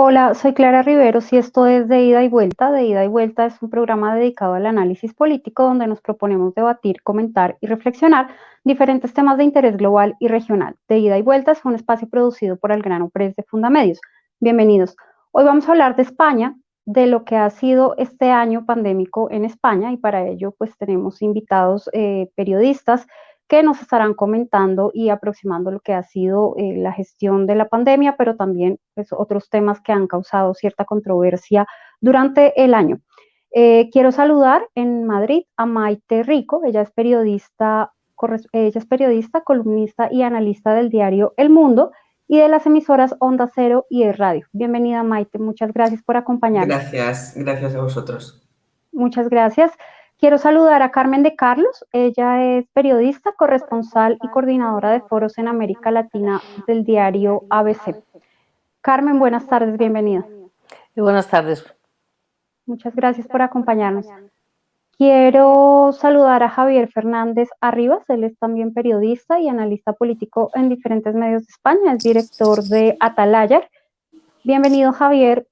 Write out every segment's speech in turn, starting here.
Hola, soy Clara Riveros y esto es de Ida y Vuelta. De Ida y Vuelta es un programa dedicado al análisis político donde nos proponemos debatir, comentar y reflexionar diferentes temas de interés global y regional. De Ida y Vuelta es un espacio producido por Algrano Press de Fundamedios. Bienvenidos. Hoy vamos a hablar de España, de lo que ha sido este año pandémico en España y para ello pues tenemos invitados periodistas que nos estarán comentando y aproximando lo que ha sido la gestión de la pandemia, pero también pues, otros temas que han causado cierta controversia durante el año. Quiero saludar en Madrid a Maite Rico, ella es periodista, columnista y analista del diario El Mundo y de las emisoras Onda Cero y El Radio. Bienvenida Maite, muchas gracias por acompañarnos. Gracias a vosotros. Muchas gracias. Quiero saludar a Carmen de Carlos. Ella es periodista, corresponsal y coordinadora de foros en América Latina del diario ABC. Carmen, buenas tardes, bienvenida. Buenas tardes. Muchas gracias por acompañarnos. Quiero saludar a Javier Fernández Arribas. Él es también periodista y analista político en diferentes medios de España. Es director de Atalaya. Bienvenido, Javier.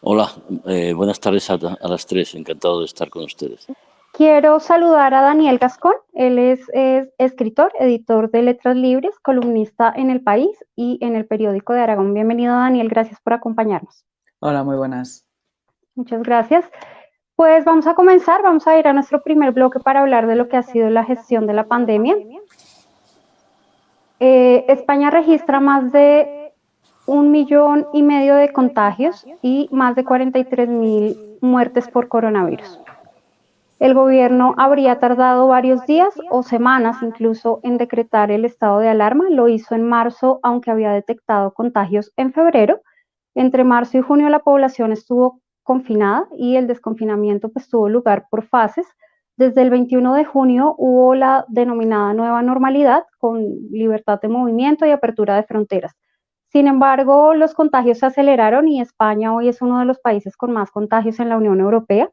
Hola, buenas tardes a las tres, encantado de estar con ustedes. Quiero saludar a Daniel Gascón, él es escritor, editor de Letras Libres, columnista en El País y en el periódico de Aragón. Bienvenido Daniel, gracias por acompañarnos. Hola, muy buenas. Muchas gracias. Pues vamos a comenzar, vamos a ir a nuestro primer bloque para hablar de lo que ha sido la gestión de la pandemia. España registra más de 1,5 millones de contagios y más de 43,000 muertes por coronavirus. El gobierno habría tardado varios días o semanas incluso en decretar el estado de alarma. Lo hizo en marzo, aunque había detectado contagios en febrero. Entre marzo y junio la población estuvo confinada y el desconfinamiento pues tuvo lugar por fases. Desde el 21 de junio hubo la denominada nueva normalidad con libertad de movimiento y apertura de fronteras. Sin embargo, los contagios se aceleraron y España hoy es uno de los países con más contagios en la Unión Europea.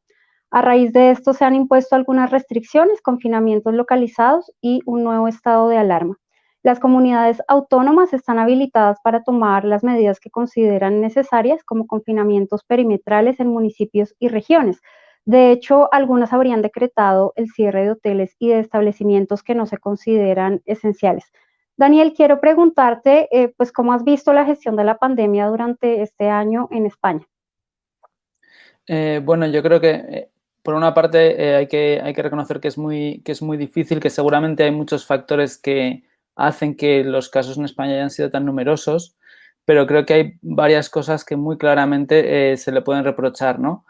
A raíz de esto se han impuesto algunas restricciones, confinamientos localizados y un nuevo estado de alarma. Las comunidades autónomas están habilitadas para tomar las medidas que consideran necesarias, como confinamientos perimetrales en municipios y regiones. De hecho, algunas habrían decretado el cierre de hoteles y de establecimientos que no se consideran esenciales. Daniel, quiero preguntarte, pues, ¿cómo has visto la gestión de la pandemia durante este año en España? Bueno, yo creo que por una parte hay que reconocer que es muy difícil, que seguramente hay muchos factores que hacen que los casos en España hayan sido tan numerosos, pero creo que hay varias cosas que muy claramente se le pueden reprochar, ¿no?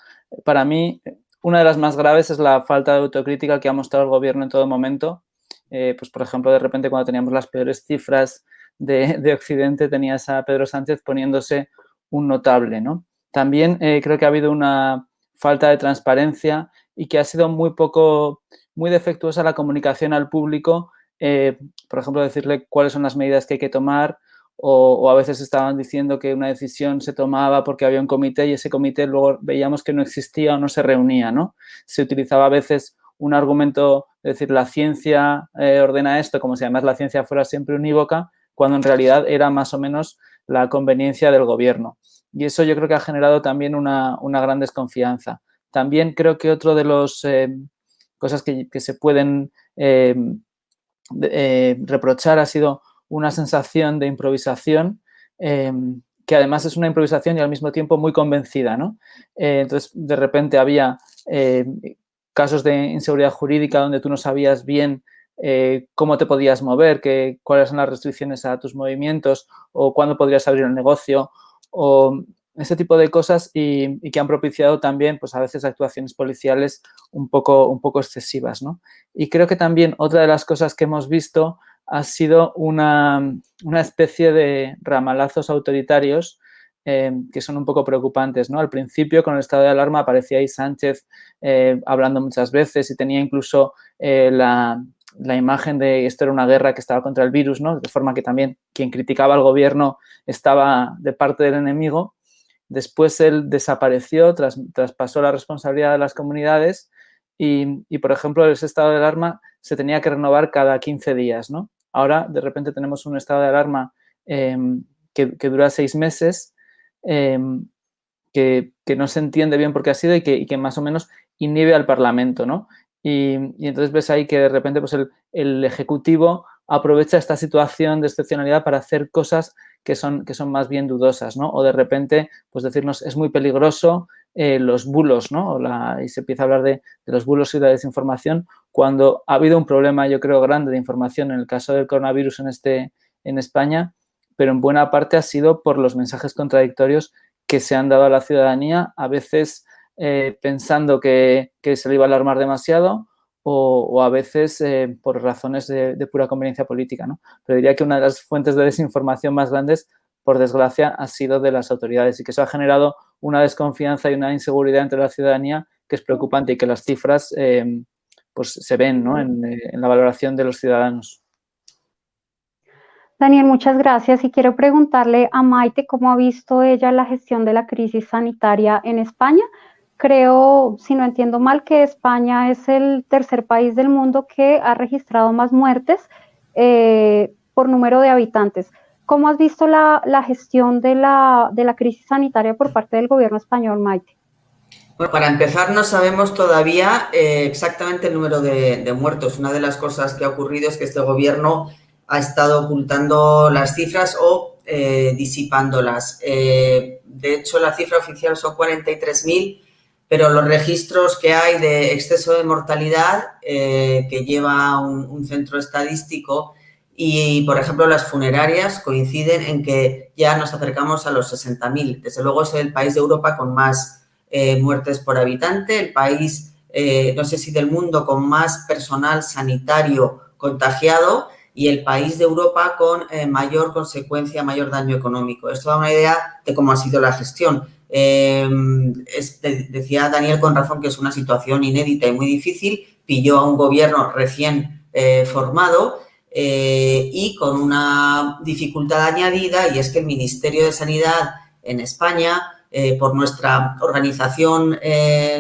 Para mí, una de las más graves es la falta de autocrítica que ha mostrado el gobierno en todo momento. Pues, por ejemplo, de repente cuando teníamos las peores cifras de Occidente, tenías a Pedro Sánchez poniéndose un notable, ¿no? También creo que ha habido una falta de transparencia y que ha sido muy defectuosa la comunicación al público, por ejemplo, decirle cuáles son las medidas que hay que tomar o a veces estaban diciendo que una decisión se tomaba porque había un comité y ese comité luego veíamos que no existía o no se reunía, ¿no? Se utilizaba a veces un argumento, es decir, la ciencia ordena esto, como si además la ciencia fuera siempre unívoca, cuando en realidad era más o menos la conveniencia del gobierno. Y eso yo creo que ha generado también una gran desconfianza. También creo que otro de las cosas que se pueden reprochar ha sido una sensación de improvisación que además es una improvisación y al mismo tiempo muy convencida, ¿no? Entonces, de repente había casos de inseguridad jurídica donde tú no sabías bien cómo te podías mover, cuáles son las restricciones a tus movimientos o cuándo podrías abrir el negocio o ese tipo de cosas y que han propiciado también, pues a veces actuaciones policiales un poco excesivas, ¿no? Y creo que también otra de las cosas que hemos visto ha sido una especie de ramalazos autoritarios que son un poco preocupantes, ¿no? Al principio, con el estado de alarma, aparecía ahí Sánchez hablando muchas veces y tenía incluso la imagen de esto era una guerra que estaba contra el virus, ¿no? De forma que también quien criticaba al gobierno estaba de parte del enemigo. Después él desapareció, traspasó la responsabilidad de las comunidades y, por ejemplo, ese estado de alarma se tenía que renovar cada 15 días, ¿no? Ahora, de repente, tenemos un estado de alarma que dura 6 meses que no se entiende bien por qué ha sido y que más o menos inhibe al Parlamento, ¿no? Y entonces ves ahí que de repente pues el Ejecutivo aprovecha esta situación de excepcionalidad para hacer cosas que son más bien dudosas, ¿no? O de repente, pues decirnos, es muy peligroso los bulos, ¿no? Y se empieza a hablar de los bulos y la desinformación cuando ha habido un problema, yo creo, grande de información en el caso del coronavirus en España, pero en buena parte ha sido por los mensajes contradictorios que se han dado a la ciudadanía, a veces pensando que se le iba a alarmar demasiado o a veces por razones de pura conveniencia política, ¿no? Pero diría que una de las fuentes de desinformación más grandes, por desgracia, ha sido de las autoridades y que eso ha generado una desconfianza y una inseguridad entre la ciudadanía que es preocupante y que las cifras pues se ven, ¿no? en la valoración de los ciudadanos. Daniel, muchas gracias y quiero preguntarle a Maite cómo ha visto ella la gestión de la crisis sanitaria en España. Creo, si no entiendo mal, que España es el tercer país del mundo que ha registrado más muertes por número de habitantes. ¿Cómo has visto la gestión de la crisis sanitaria por parte del gobierno español, Maite? Bueno, para empezar, no sabemos todavía exactamente el número de muertos. Una de las cosas que ha ocurrido es que este gobierno ha estado ocultando las cifras o disipándolas. De hecho, la cifra oficial son 43.000, pero los registros que hay de exceso de mortalidad que lleva un centro estadístico y, por ejemplo, las funerarias coinciden en que ya nos acercamos a los 60.000. Desde luego es el país de Europa con más muertes por habitante, el país, no sé si del mundo, con más personal sanitario contagiado y el país de Europa con mayor consecuencia, mayor daño económico. Esto da una idea de cómo ha sido la gestión. Decía Daniel con razón que es una situación inédita y muy difícil. Pilló a un gobierno recién formado y con una dificultad añadida, y es que el Ministerio de Sanidad en España, por nuestra organización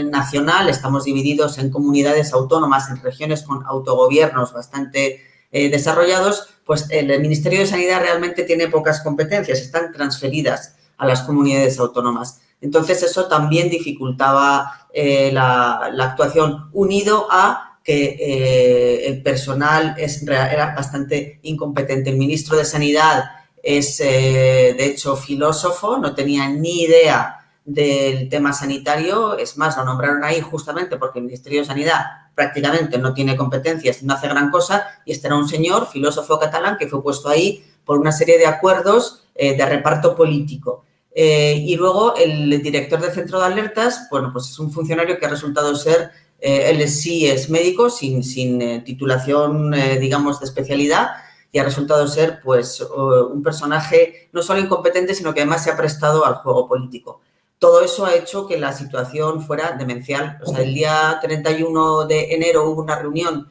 nacional, estamos divididos en comunidades autónomas, en regiones con autogobiernos bastante desarrollados, pues el Ministerio de Sanidad realmente tiene pocas competencias, están transferidas a las comunidades autónomas. Entonces, eso también dificultaba la actuación, unido a que el personal era bastante incompetente. El ministro de Sanidad es, de hecho, filósofo, no tenía ni idea del tema sanitario. Es más, lo nombraron ahí justamente porque el Ministerio de Sanidad prácticamente no tiene competencias, no hace gran cosa, y este era un señor, filósofo catalán, que fue puesto ahí por una serie de acuerdos de reparto político. Y luego el director del centro de alertas, bueno, pues es un funcionario que ha resultado ser, él sí es médico, sin titulación, digamos, de especialidad, y ha resultado ser, pues, un personaje no solo incompetente, sino que además se ha prestado al juego político. Todo eso ha hecho que la situación fuera demencial. O sea, el día 31 de enero hubo una reunión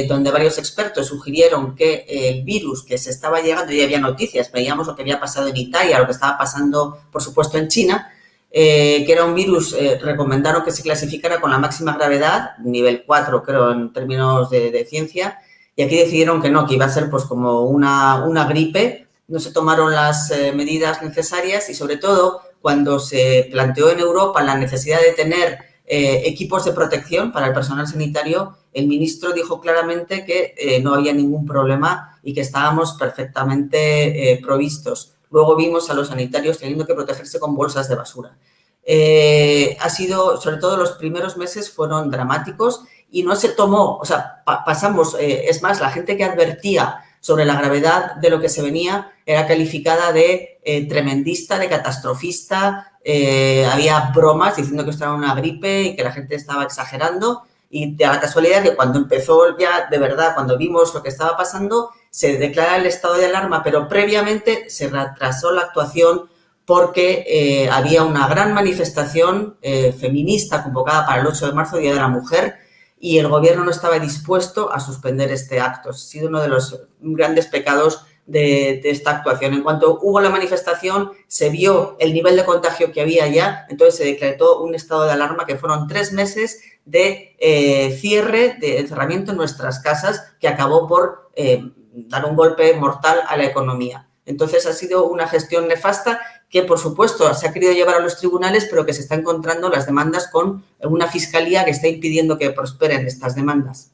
donde varios expertos sugirieron que el virus que se estaba llegando, y había noticias, veíamos lo que había pasado en Italia, lo que estaba pasando, por supuesto, en China, que era un virus, recomendaron que se clasificara con la máxima gravedad, nivel 4, creo, en términos de ciencia, y aquí decidieron que no, que iba a ser pues como una gripe. No se tomaron las medidas necesarias y, sobre todo, cuando se planteó en Europa la necesidad de tener equipos de protección para el personal sanitario, el ministro dijo claramente que no había ningún problema y que estábamos perfectamente provistos. Luego vimos a los sanitarios teniendo que protegerse con bolsas de basura. Ha sido, sobre todo los primeros meses fueron dramáticos y no se tomó, o sea, pasamos, es más, la gente que advertía sobre la gravedad de lo que se venía era calificada de tremendista, de catastrofista, había bromas diciendo que esto era una gripe y que la gente estaba exagerando, y de la casualidad que cuando empezó ya de verdad, cuando vimos lo que estaba pasando, se declara el estado de alarma, pero previamente se retrasó la actuación porque había una gran manifestación feminista convocada para el 8 de marzo, Día de la Mujer, y el gobierno no estaba dispuesto a suspender este acto. Ha sido uno de los grandes pecados de esta actuación. En cuanto hubo la manifestación, se vio el nivel de contagio que había ya, entonces se decretó un estado de alarma que fueron 3 meses de cierre, de encerramiento en nuestras casas, que acabó por dar un golpe mortal a la economía. Entonces ha sido una gestión nefasta que, por supuesto, se ha querido llevar a los tribunales, pero que se está encontrando las demandas con una fiscalía que está impidiendo que prosperen estas demandas.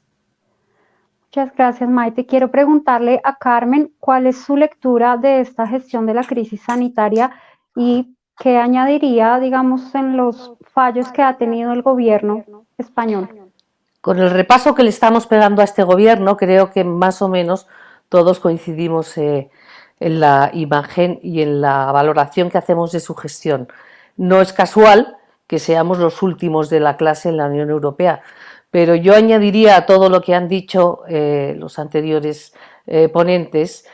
Muchas gracias, Maite. Quiero preguntarle a Carmen cuál es su lectura de esta gestión de la crisis sanitaria y qué añadiría, digamos, en los fallos que ha tenido el gobierno español. Con el repaso que le estamos pegando a este gobierno, creo que más o menos todos coincidimos en la imagen y en la valoración que hacemos de su gestión. No es casual que seamos los últimos de la clase en la Unión Europea, pero yo añadiría a todo lo que han dicho los anteriores ponentes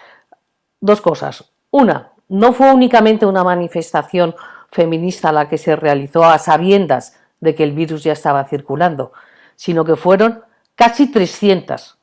dos cosas. Una, no fue únicamente una manifestación feminista la que se realizó a sabiendas de que el virus ya estaba circulando, sino que fueron casi 300.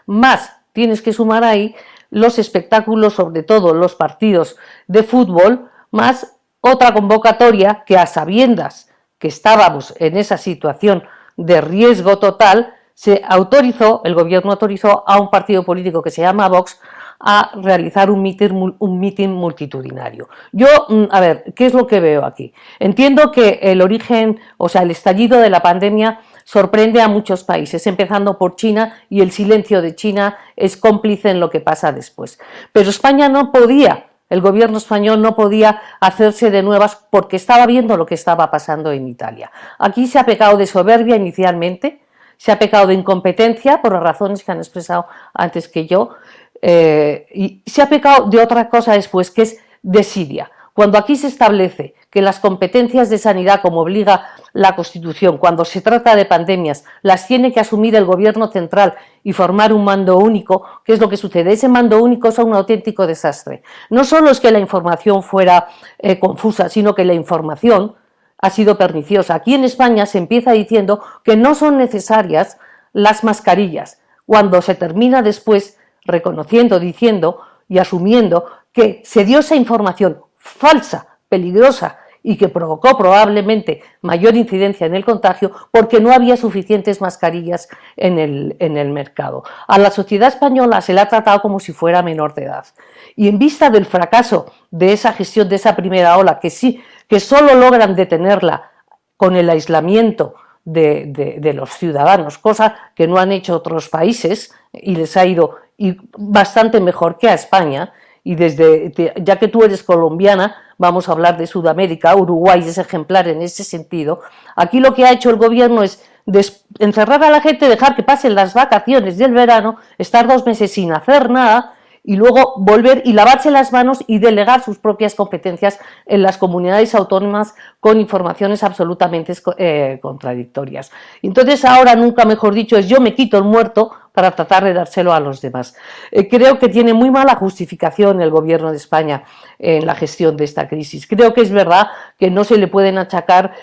Más tienes que sumar ahí los espectáculos, sobre todo los partidos de fútbol, más otra convocatoria que a sabiendas que estábamos en esa situación de riesgo total, el gobierno autorizó a un partido político que se llama Vox a realizar un mitin multitudinario. Yo, a ver, ¿qué es lo que veo aquí? Entiendo que el origen, o sea, el estallido de la pandemia sorprende a muchos países, empezando por China, y el silencio de China es cómplice en lo que pasa después. Pero España no podía, el gobierno español no podía hacerse de nuevas porque estaba viendo lo que estaba pasando en Italia. Aquí se ha pecado de soberbia inicialmente, se ha pecado de incompetencia por las razones que han expresado antes que yo, y se ha pecado de otra cosa después, que es desidia. Cuando aquí se establece que las competencias de sanidad, como obliga la Constitución, cuando se trata de pandemias, las tiene que asumir el gobierno central y formar un mando único, ¿qué es lo que sucede? Ese mando único es un auténtico desastre. No solo es que la información fuera confusa, sino que la información ha sido perniciosa. Aquí en España se empieza diciendo que no son necesarias las mascarillas, cuando se termina después reconociendo, diciendo y asumiendo que se dio esa información falsa, peligrosa y que provocó probablemente mayor incidencia en el contagio porque no había suficientes mascarillas en el mercado. A la sociedad española se la ha tratado como si fuera menor de edad. Y en vista del fracaso de esa gestión, de esa primera ola, que solo logran detenerla con el aislamiento de los ciudadanos, cosa que no han hecho otros países y les ha ido bastante mejor que a España. Y ya que tú eres colombiana, vamos a hablar de Sudamérica. Uruguay es ejemplar en ese sentido. Aquí lo que ha hecho el gobierno es encerrar a la gente, dejar que pasen las vacaciones del verano, estar 2 meses sin hacer nada y luego volver y lavarse las manos y delegar sus propias competencias en las comunidades autónomas con informaciones absolutamente contradictorias. Entonces ahora, nunca mejor dicho, es yo me quito el muerto para tratar de dárselo a los demás. Creo que tiene muy mala justificación el gobierno de España en la gestión de esta crisis. Creo que es verdad que no se le pueden achacar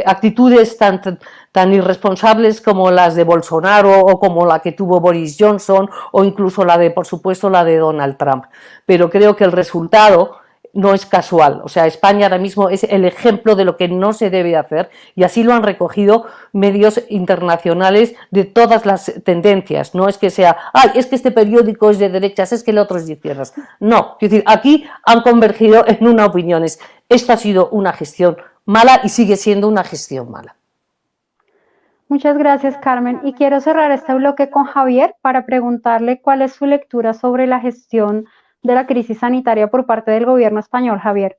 actitudes tan irresponsables como las de Bolsonaro o como la que tuvo Boris Johnson o incluso por supuesto, la de Donald Trump. Pero creo que el resultado no es casual. O sea, España ahora mismo es el ejemplo de lo que no se debe hacer y así lo han recogido medios internacionales de todas las tendencias. No es que sea, es que este periódico es de derechas, es que el otro es de izquierdas. No, es decir, aquí han convergido en una opinión. Esta ha sido una gestión mala y sigue siendo una gestión mala. Muchas gracias, Carmen. Y quiero cerrar este bloque con Javier para preguntarle cuál es su lectura sobre la gestión de la crisis sanitaria por parte del gobierno español. Javier.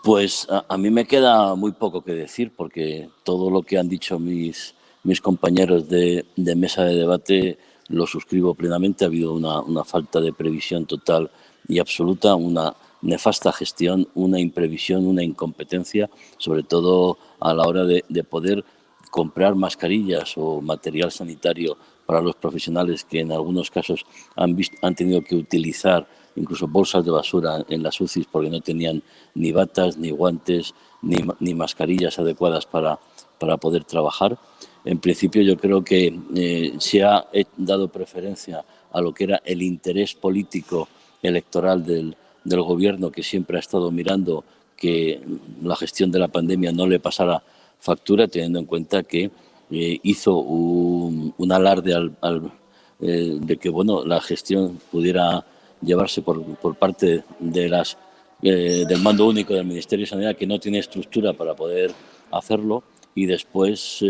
Pues a mí me queda muy poco que decir porque todo lo que han dicho mis compañeros de mesa de debate lo suscribo plenamente. Ha habido una falta de previsión total y absoluta, una nefasta gestión, una imprevisión, una incompetencia, sobre todo a la hora de poder comprar mascarillas o material sanitario para los profesionales que en algunos casos han tenido que utilizar incluso bolsas de basura en las UCIs porque no tenían ni batas, ni guantes, ni mascarillas adecuadas para poder trabajar. En principio yo creo que se ha dado preferencia a lo que era el interés político electoral del gobierno, que siempre ha estado mirando que la gestión de la pandemia no le pasara factura, teniendo en cuenta que hizo un alarde de que la gestión pudiera llevarse por parte de las del mando único del Ministerio de Sanidad, que no tiene estructura para poder hacerlo, y después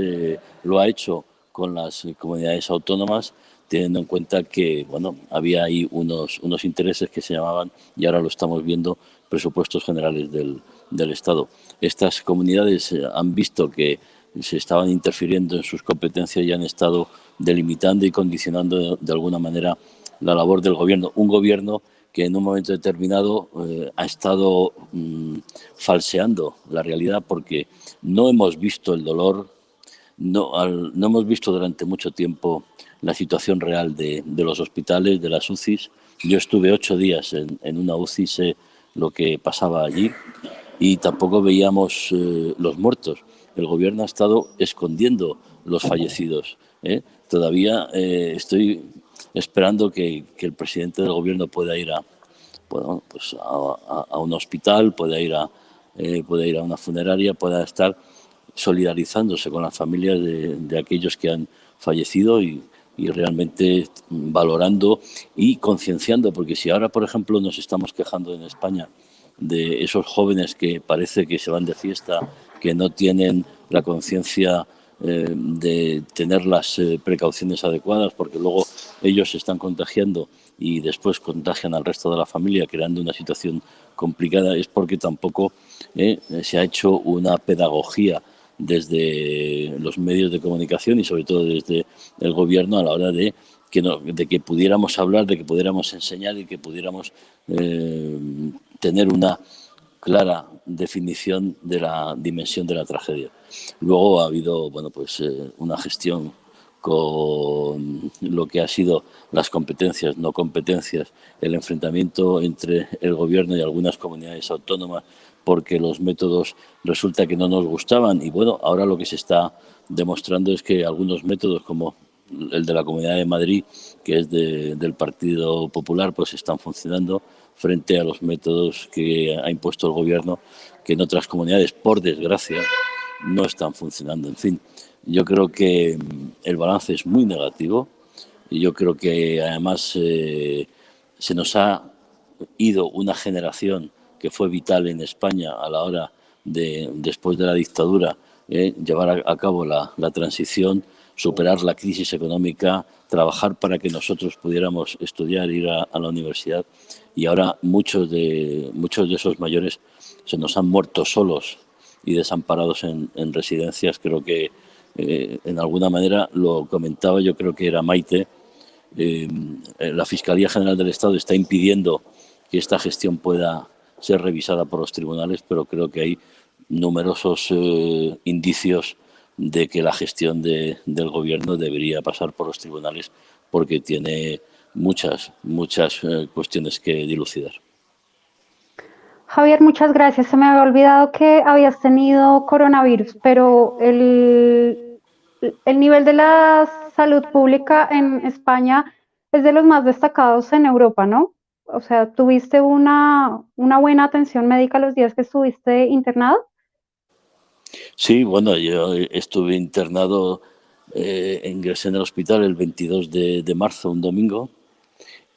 lo ha hecho con las comunidades autónomas, teniendo en cuenta que bueno, había ahí unos intereses que se llamaban, y ahora lo estamos viendo, presupuestos generales del Estado. Estas comunidades han visto que se estaban interfiriendo en sus competencias y han estado delimitando y condicionando de alguna manera la labor del gobierno. Un gobierno que en un momento determinado ha estado falseando la realidad, porque no hemos visto el dolor, no hemos visto durante mucho tiempo la situación real de los hospitales, de las UCIs. Yo estuve 8 días en una UCI, sé lo que pasaba allí, y tampoco veíamos los muertos. El gobierno ha estado escondiendo los fallecidos. Todavía estoy esperando que el presidente del gobierno pueda ir a un hospital, pueda ir a una funeraria, pueda estar solidarizándose con las familias de aquellos que han fallecido y realmente valorando y concienciando, porque si ahora, por ejemplo, nos estamos quejando en España de esos jóvenes que parece que se van de fiesta, que no tienen la conciencia de tener las precauciones adecuadas, porque luego ellos se están contagiando y después contagian al resto de la familia, creando una situación complicada, es porque tampoco se ha hecho una pedagogía desde los medios de comunicación y sobre todo desde el gobierno a la hora de que pudiéramos hablar, de que pudiéramos enseñar y que pudiéramos tener una clara definición de la dimensión de la tragedia. Luego ha habido una gestión con lo que ha sido las competencias, no competencias, el enfrentamiento entre el gobierno y algunas comunidades autónomas, porque los métodos resulta que no nos gustaban, y bueno, ahora lo que se está demostrando es que algunos métodos, como el de la Comunidad de Madrid, que es del Partido Popular, pues están funcionando frente a los métodos que ha impuesto el gobierno, que en otras comunidades, por desgracia, no están funcionando. En fin, yo creo que el balance es muy negativo, y yo creo que además se nos ha ido una generación que fue vital en España a la hora de, después de la dictadura, llevar a cabo la transición, superar la crisis económica, trabajar para que nosotros pudiéramos estudiar, ir a la universidad, y ahora muchos de esos mayores se nos han muerto solos y desamparados en residencias. Creo que en alguna manera, lo comentaba, yo creo que era Maite, la Fiscalía General del Estado está impidiendo que esta gestión pueda ser revisada por los tribunales, pero creo que hay numerosos indicios de que la gestión del gobierno debería pasar por los tribunales, porque tiene muchas cuestiones que dilucidar. Javier, muchas gracias. Se me había olvidado que habías tenido coronavirus, pero el nivel de la salud pública en España es de los más destacados en Europa, ¿no? O sea, ¿tuviste una buena atención médica los días que estuviste internado? Sí, bueno, yo estuve internado, ingresé en el hospital el 22 de marzo, un domingo,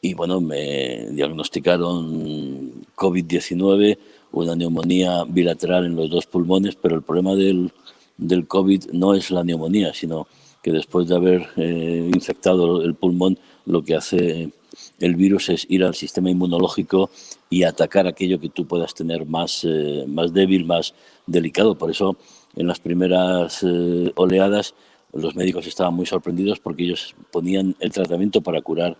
y bueno, me diagnosticaron COVID-19, una neumonía bilateral en los 2 pulmones, pero el problema del COVID no es la neumonía, sino que después de haber infectado el pulmón, lo que hace el virus es ir al sistema inmunológico y atacar aquello que tú puedas tener más débil, más delicado. Por eso, en las primeras oleadas, los médicos estaban muy sorprendidos, porque ellos ponían el tratamiento para curar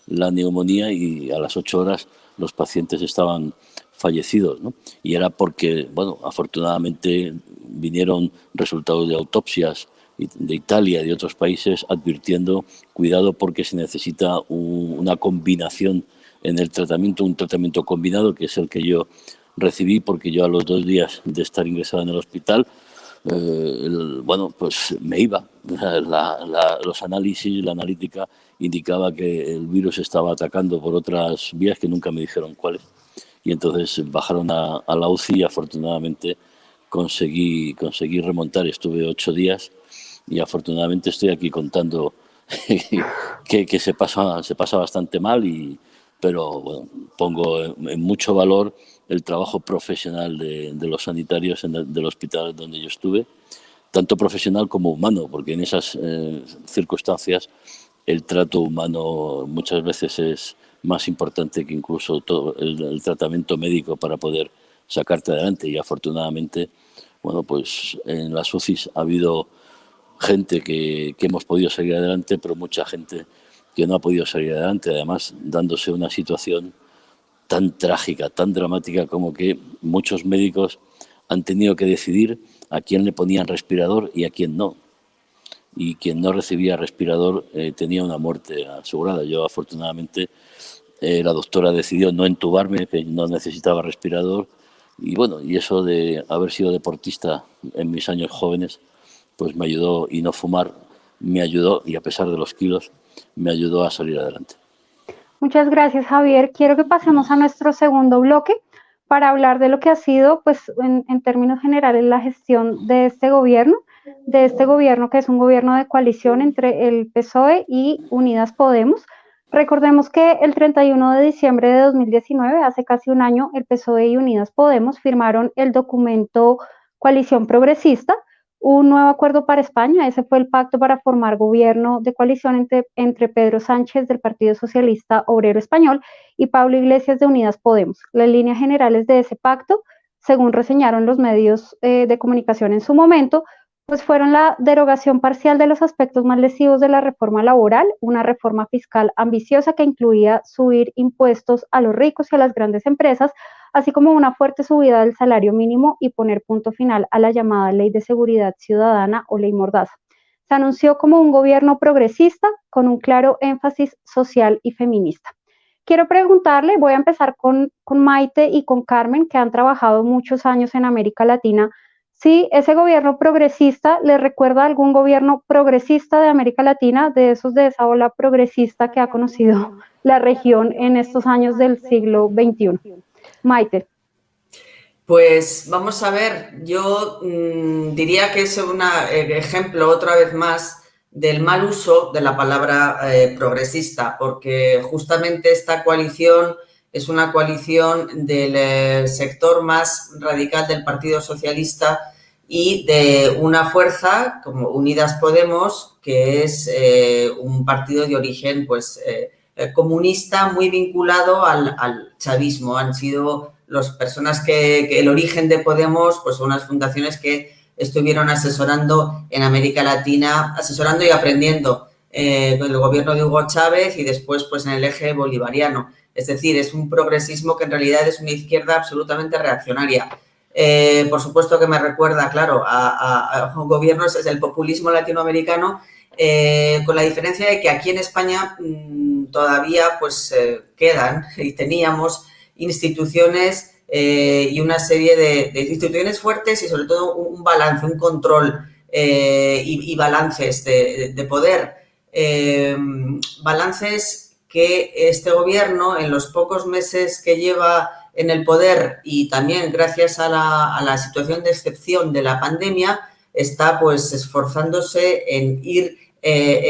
la neumonía y a las 8 horas los pacientes estaban fallecidos, ¿no? Y era porque, bueno, afortunadamente vinieron resultados de autopsias de Italia y de otros países advirtiendo, cuidado, porque se necesita una combinación en el tratamiento, un tratamiento combinado, que es el que yo recibí, porque yo a los 2 días de estar ingresado en el hospital, pues me iba. Los análisis, la analítica indicaba que el virus estaba atacando por otras vías que nunca me dijeron cuáles. Y entonces bajaron a la UCI y afortunadamente conseguí remontar. Estuve 8 días y afortunadamente estoy aquí contando que se pasa bastante mal, pero bueno, pongo en mucho valor el trabajo profesional de los sanitarios del hospital donde yo estuve, tanto profesional como humano, porque en esas circunstancias el trato humano muchas veces es más importante que incluso todo el tratamiento médico para poder sacarte adelante. Y afortunadamente, bueno, pues en las UCIs ha habido gente que hemos podido salir adelante, pero mucha gente que no ha podido salir adelante, además dándose una situación tan trágica, tan dramática, como que muchos médicos han tenido que decidir a quién le ponían respirador y a quién no. Y quien no recibía respirador tenía una muerte asegurada. Yo, afortunadamente, la doctora decidió no entubarme, que no necesitaba respirador. Y bueno, y eso de haber sido deportista en mis años jóvenes, pues me ayudó, y no fumar me ayudó, y a pesar de los kilos, me ayudó a salir adelante. Muchas gracias, Javier. Quiero que pasemos a nuestro segundo bloque para hablar de lo que ha sido, pues, en términos generales, la gestión de este gobierno que es un gobierno de coalición entre el PSOE y Unidas Podemos. Recordemos que el 31 de diciembre de 2019, hace casi un año, el PSOE y Unidas Podemos firmaron el documento Coalición Progresista, un nuevo acuerdo para España. Ese fue el pacto para formar gobierno de coalición entre Pedro Sánchez del Partido Socialista Obrero Español y Pablo Iglesias de Unidas Podemos. Las líneas generales de ese pacto, según reseñaron los medios de comunicación en su momento, pues fueron la derogación parcial de los aspectos más lesivos de la reforma laboral, una reforma fiscal ambiciosa que incluía subir impuestos a los ricos y a las grandes empresas, así como una fuerte subida del salario mínimo y poner punto final a la llamada Ley de Seguridad Ciudadana o Ley Mordaza. Se anunció como un gobierno progresista con un claro énfasis social y feminista. Quiero preguntarle, voy a empezar con Maite y con Carmen, que han trabajado muchos años en América Latina, si ese gobierno progresista le recuerda a algún gobierno progresista de América Latina, de esa ola progresista que ha conocido la región en estos años del siglo XXI. Maite. Pues vamos a ver, yo diría que es un ejemplo otra vez más del mal uso de la palabra progresista, porque justamente esta coalición es una coalición del sector más radical del Partido Socialista y de una fuerza como Unidas Podemos, que es un partido de origen pues comunista muy vinculado al chavismo. Han sido las personas que el origen de Podemos, pues son unas fundaciones que estuvieron asesorando en América Latina, asesorando y aprendiendo con el gobierno de Hugo Chávez y después pues en el eje bolivariano. Es decir, es un progresismo que en realidad es una izquierda absolutamente reaccionaria. Por supuesto que me recuerda, claro, a gobiernos desde el populismo latinoamericano, con la diferencia de que aquí en España todavía pues quedan y teníamos instituciones y una serie de instituciones fuertes y sobre todo un balance, un control y balances de poder. Balances que este gobierno, en los pocos meses que lleva en el poder y también gracias a la situación de excepción de la pandemia, está pues esforzándose en ir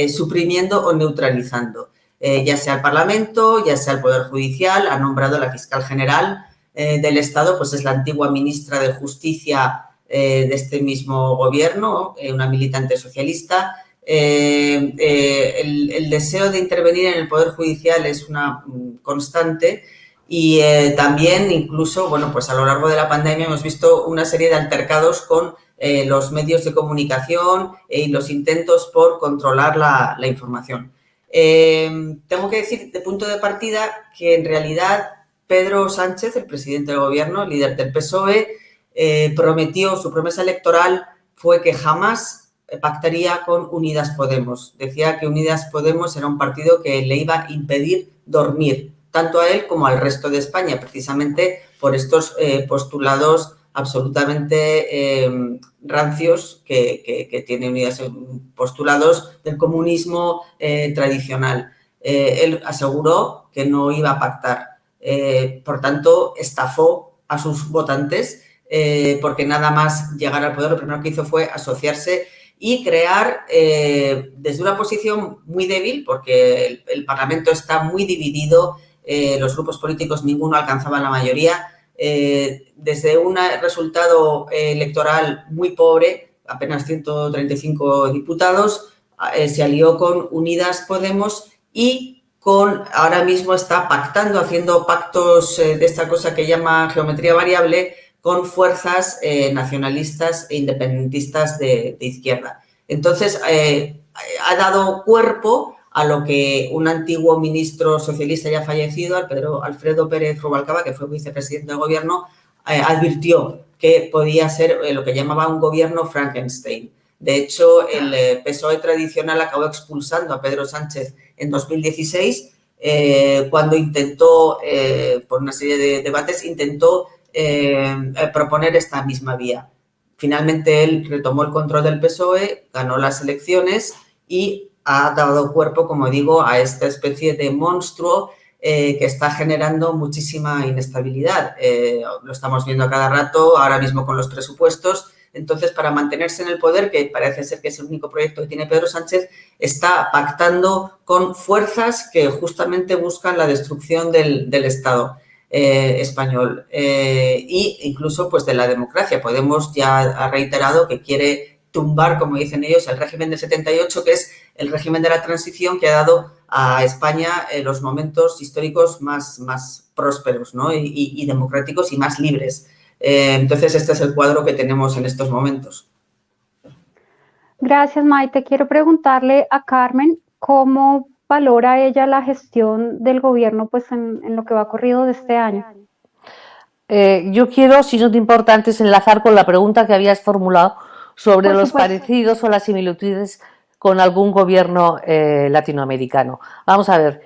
suprimiendo o neutralizando. Ya sea el Parlamento, ya sea el Poder Judicial, ha nombrado la fiscal general del Estado, pues es la antigua ministra de Justicia de este mismo gobierno, una militante socialista. El deseo de intervenir en el Poder Judicial es una constante y también incluso, bueno, pues a lo largo de la pandemia hemos visto una serie de altercados con los medios de comunicación y los intentos por controlar la información. Tengo que decir de punto de partida que en realidad Pedro Sánchez, el presidente del gobierno, líder del PSOE, prometió, su promesa electoral fue que jamás pactaría con Unidas Podemos. Decía que Unidas Podemos era un partido que le iba a impedir dormir, tanto a él como al resto de España, precisamente por estos postulados absolutamente rancios que tiene Unidas, postulados del comunismo tradicional. Él aseguró que no iba a pactar. Por tanto, estafó a sus votantes porque nada más llegar al poder, lo primero que hizo fue asociarse y crear desde una posición muy débil, porque el Parlamento está muy dividido, los grupos políticos ninguno alcanzaba la mayoría, desde un resultado electoral muy pobre, apenas 135 diputados, se alió con Unidas Podemos y ahora mismo está pactando, haciendo pactos de esta cosa que llama geometría variable con fuerzas nacionalistas e independentistas de izquierda. Entonces, ha dado cuerpo a lo que un antiguo ministro socialista ya fallecido, Alfredo Pérez Rubalcaba, que fue vicepresidente del gobierno, advirtió que podía ser lo que llamaba un gobierno Frankenstein. De hecho, el PSOE tradicional acabó expulsando a Pedro Sánchez en 2016 cuando intentó, por una serie de debates, intentó proponer esta misma vía. Finalmente él retomó el control del PSOE, ganó las elecciones y ha dado cuerpo, como digo, a esta especie de monstruo que está generando muchísima inestabilidad. Lo estamos viendo a cada rato, ahora mismo con los presupuestos. Entonces, para mantenerse en el poder, que parece ser que es el único proyecto que tiene Pedro Sánchez, está pactando con fuerzas que justamente buscan la destrucción del Estado español e incluso pues, de la democracia. Podemos ya ha reiterado que quiere tumbar, como dicen ellos, el régimen del 78, que es el régimen de la transición que ha dado a España los momentos históricos más prósperos, ¿no? y democráticos y más libres. Entonces, este es el cuadro que tenemos en estos momentos. Gracias, Maite. Quiero preguntarle a Carmen cómo valora ella la gestión del gobierno pues, en lo que va corrido de este año. Yo quiero, si no te importa, antes enlazar con la pregunta que habías formulado sobre los parecidos o las similitudes con algún gobierno latinoamericano. Vamos a ver,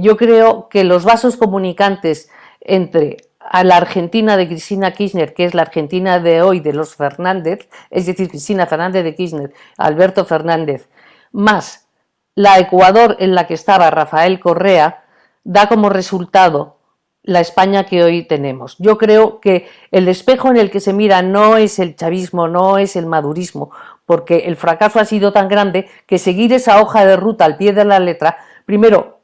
yo creo que los vasos comunicantes entre a la Argentina de Cristina Kirchner, que es la Argentina de hoy de los Fernández, es decir, Cristina Fernández de Kirchner, Alberto Fernández, más la Ecuador en la que estaba Rafael Correa, da como resultado la España que hoy tenemos. Yo creo que el espejo en el que se mira no es el chavismo, no es el madurismo, porque el fracaso ha sido tan grande que seguir esa hoja de ruta al pie de la letra, primero,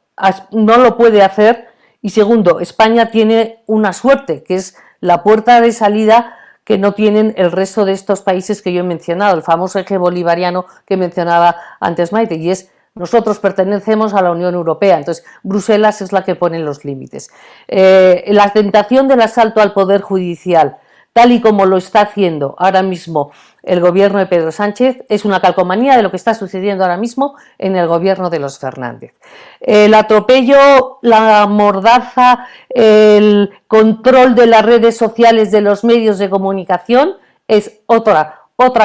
no lo puede hacer, y segundo, España tiene una suerte, que es la puerta de salida que no tienen el resto de estos países que yo he mencionado, el famoso eje bolivariano que mencionaba antes Maite, y es nosotros pertenecemos a la Unión Europea, entonces Bruselas es la que pone los límites. La tentación del asalto al Poder Judicial, tal y como lo está haciendo ahora mismo el gobierno de Pedro Sánchez, es una calcomanía de lo que está sucediendo ahora mismo en el gobierno de los Fernández. El atropello, la mordaza, el control de las redes sociales, de los medios de comunicación, es otra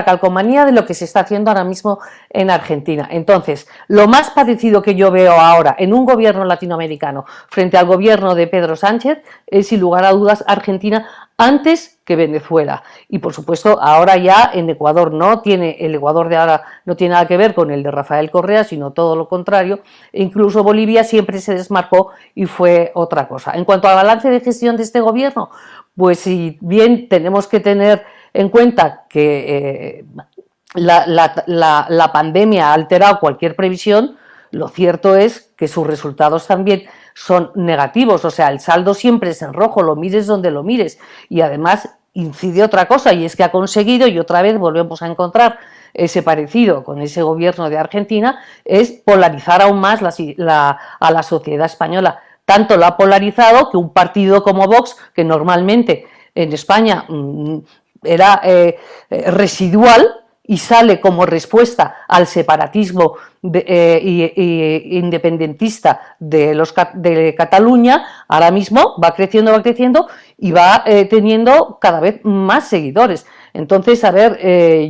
calcomanía de lo que se está haciendo ahora mismo en Argentina. Entonces, lo más parecido que yo veo ahora en un gobierno latinoamericano frente al gobierno de Pedro Sánchez es, sin lugar a dudas, Argentina antes que Venezuela. Y, por supuesto, ahora ya en Ecuador el Ecuador de ahora no tiene nada que ver con el de Rafael Correa, sino todo lo contrario. E incluso Bolivia siempre se desmarcó y fue otra cosa. En cuanto al balance de gestión de este gobierno, pues si bien tenemos que tener en cuenta que la pandemia ha alterado cualquier previsión, lo cierto es que sus resultados también son negativos, o sea, el saldo siempre es en rojo, lo mires donde lo mires, y además incide otra cosa, y es que ha conseguido, y otra vez volvemos a encontrar ese parecido con ese gobierno de Argentina, es polarizar aún más a la sociedad española. Tanto lo ha polarizado que un partido como Vox, que normalmente en España era residual y sale como respuesta al separatismo independentista de Cataluña, ahora mismo va creciendo y va teniendo cada vez más seguidores. Entonces, a ver,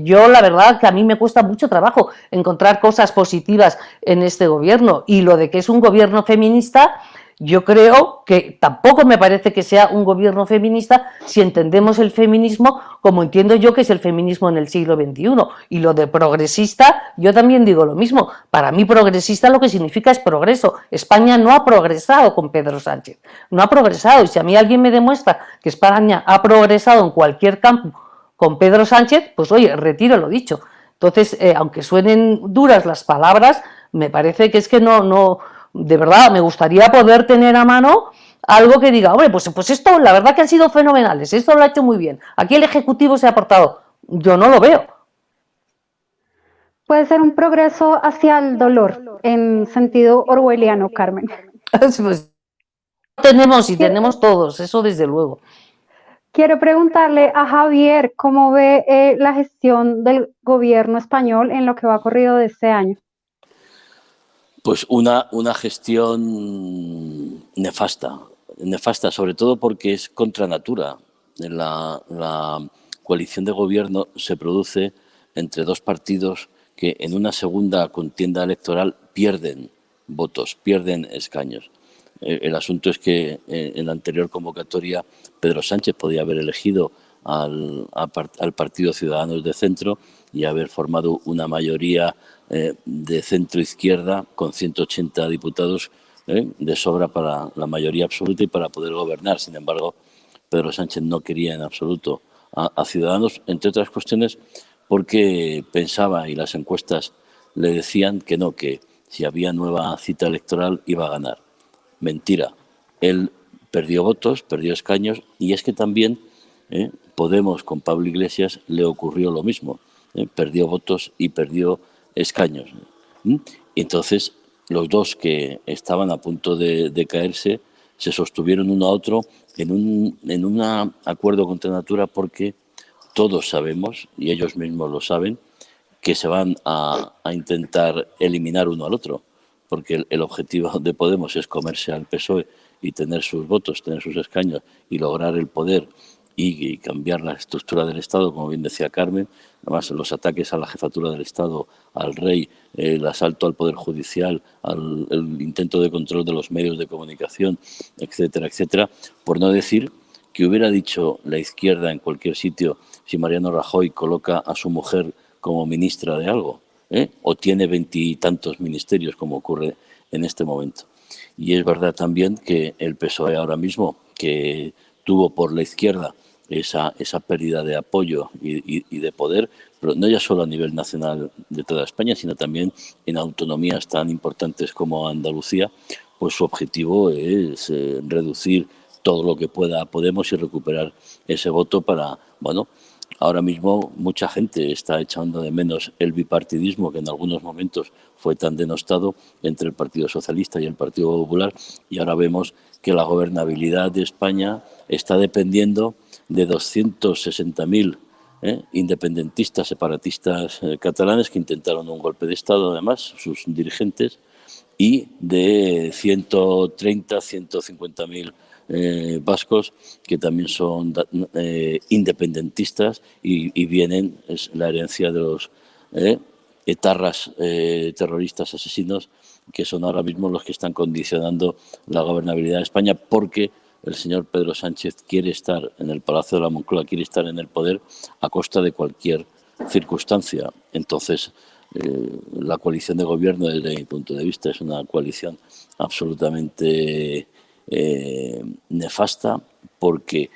yo la verdad que a mí me cuesta mucho trabajo encontrar cosas positivas en este gobierno, y lo de que es un gobierno feminista, yo creo que tampoco me parece que sea un gobierno feminista si entendemos el feminismo como entiendo yo que es el feminismo en el siglo XXI. Y lo de progresista, yo también digo lo mismo. Para mí progresista lo que significa es progreso. España no ha progresado con Pedro Sánchez, no ha progresado. Y si a mí alguien me demuestra que España ha progresado en cualquier campo con Pedro Sánchez, pues oye, retiro lo dicho. Entonces, aunque suenen duras las palabras, me parece que es que no de verdad, me gustaría poder tener a mano algo que diga, hombre, pues esto la verdad que han sido fenomenales, esto lo ha hecho muy bien, aquí el Ejecutivo se ha aportado. Yo no lo veo. Puede ser un progreso hacia el dolor, en sentido orwelliano, Carmen. Pues tenemos y tenemos todos, eso desde luego. Quiero preguntarle a Javier cómo ve la gestión del gobierno español en lo que va corrido de este año. Pues una gestión nefasta, sobre todo porque es contra natura. La coalición de gobierno se produce entre dos partidos que en una segunda contienda electoral pierden votos, pierden escaños. El asunto es que en la anterior convocatoria Pedro Sánchez podía haber elegido al Partido Ciudadanos de Centro y haber formado una mayoría de centro-izquierda con 180 diputados de sobra para la mayoría absoluta y para poder gobernar. Sin embargo, Pedro Sánchez no quería en absoluto a Ciudadanos, entre otras cuestiones porque pensaba, y las encuestas le decían que no, que si había nueva cita electoral iba a ganar. Mentira. Él perdió votos, perdió escaños, y es que también Podemos con Pablo Iglesias le ocurrió lo mismo. Perdió votos y perdió escaños. Entonces, los dos que estaban a punto de caerse se sostuvieron uno a otro en un acuerdo contra natura, porque todos sabemos, y ellos mismos lo saben, que se van a intentar eliminar uno al otro, porque el objetivo de Podemos es comerse al PSOE y tener sus votos, tener sus escaños y lograr el poder y cambiar la estructura del Estado, como bien decía Carmen. Además, los ataques a la jefatura del Estado, al rey, el asalto al Poder Judicial, el intento de control de los medios de comunicación, etcétera, etcétera, por no decir que hubiera dicho la izquierda en cualquier sitio si Mariano Rajoy coloca a su mujer como ministra de algo, o tiene 20 y tantos ministerios, como ocurre en este momento. Y es verdad también que el PSOE ahora mismo, que tuvo por la izquierda esa pérdida de apoyo y de poder, pero no ya solo a nivel nacional de toda España, sino también en autonomías tan importantes como Andalucía, pues su objetivo es reducir todo lo que pueda a Podemos y recuperar ese voto para, bueno, ahora mismo mucha gente está echando de menos el bipartidismo que en algunos momentos fue tan denostado entre el Partido Socialista y el Partido Popular, y ahora vemos que la gobernabilidad de España está dependiendo de 260.000 independentistas, separatistas catalanes que intentaron un golpe de Estado, además, sus dirigentes, y de 130, 150.000 vascos que también son independentistas y vienen, es la herencia de los etarras terroristas asesinos, que son ahora mismo los que están condicionando la gobernabilidad de España, porque el señor Pedro Sánchez quiere estar en el Palacio de la Moncloa, quiere estar en el poder a costa de cualquier circunstancia. Entonces, la coalición de gobierno, desde mi punto de vista, es una coalición absolutamente nefasta, porque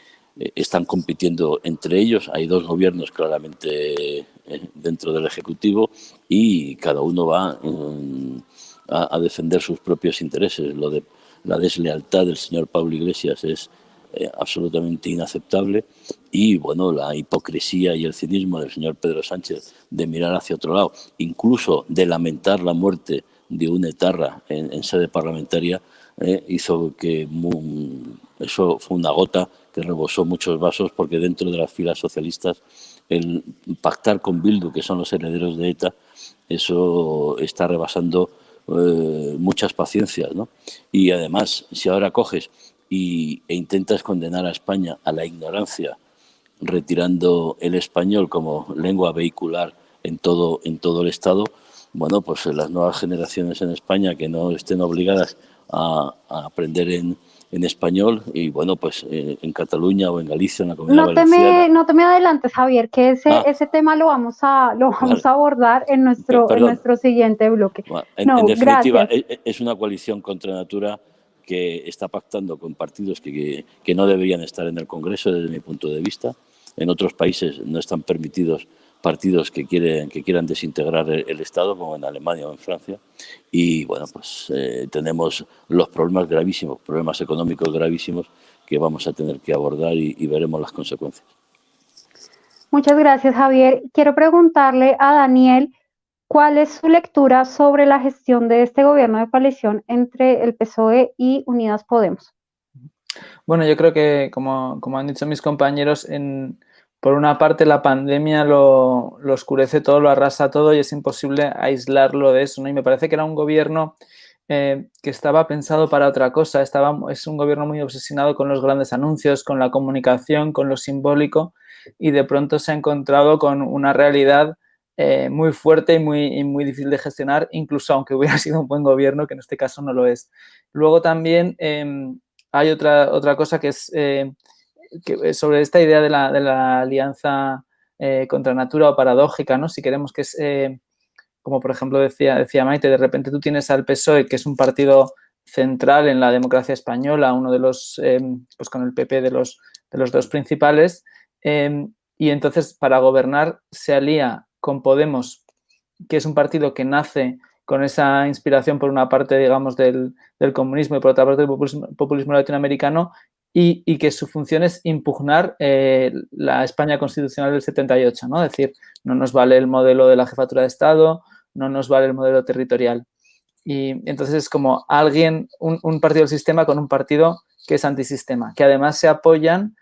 están compitiendo entre ellos. Hay dos gobiernos claramente dentro del Ejecutivo y cada uno va a defender sus propios intereses. Lo de la deslealtad del señor Pablo Iglesias es absolutamente inaceptable, y bueno, la hipocresía y el cinismo del señor Pedro Sánchez de mirar hacia otro lado, incluso de lamentar la muerte de un etarra en sede parlamentaria, hizo que eso fue una gota que rebosó muchos vasos, porque dentro de las filas socialistas el pactar con Bildu, que son los herederos de ETA, eso está rebasando muchas paciencias, ¿no? Y además, si ahora coges e intentas condenar a España a la ignorancia, retirando el español como lengua vehicular en todo el Estado, bueno, pues las nuevas generaciones en España que no estén obligadas a aprender en español, y bueno, pues en Cataluña o en Galicia, en la Comunidad Valenciana. No te me adelantes, Javier, que ese tema lo vamos a abordar en nuestro siguiente bloque. Bueno, en definitiva, es una coalición contra natura que está pactando con partidos que no deberían estar en el Congreso, desde mi punto de vista. En otros países no están permitidos partidos que quieran desintegrar el Estado, como en Alemania o en Francia. Y bueno, pues tenemos los problemas gravísimos, problemas económicos gravísimos que vamos a tener que abordar y veremos las consecuencias. Muchas gracias, Javier. Quiero preguntarle a Daniel, ¿cuál es su lectura sobre la gestión de este gobierno de coalición entre el PSOE y Unidas Podemos? Bueno, yo creo que, como han dicho mis compañeros, por una parte la pandemia lo oscurece todo, lo arrasa todo y es imposible aislarlo de eso, ¿no? Y me parece que era un gobierno que estaba pensado para otra cosa. Es un gobierno muy obsesionado con los grandes anuncios, con la comunicación, con lo simbólico, y de pronto se ha encontrado con una realidad muy fuerte y muy difícil de gestionar, incluso aunque hubiera sido un buen gobierno, que en este caso no lo es. Luego también hay otra cosa que es que sobre esta idea de la alianza contra natura o paradójica, ¿no? Si queremos que es, como por ejemplo decía Maite, de repente tú tienes al PSOE, que es un partido central en la democracia española, uno de los, pues con el PP de los dos principales, y entonces para gobernar se alía con Podemos, que es un partido que nace con esa inspiración por una parte, digamos, del comunismo y por otra parte del populismo latinoamericano, y que su función es impugnar la España constitucional del 78, ¿no? Es decir, no nos vale el modelo de la jefatura de Estado, no nos vale el modelo territorial. Y entonces es como un partido del sistema con un partido que es antisistema, que además se apoyan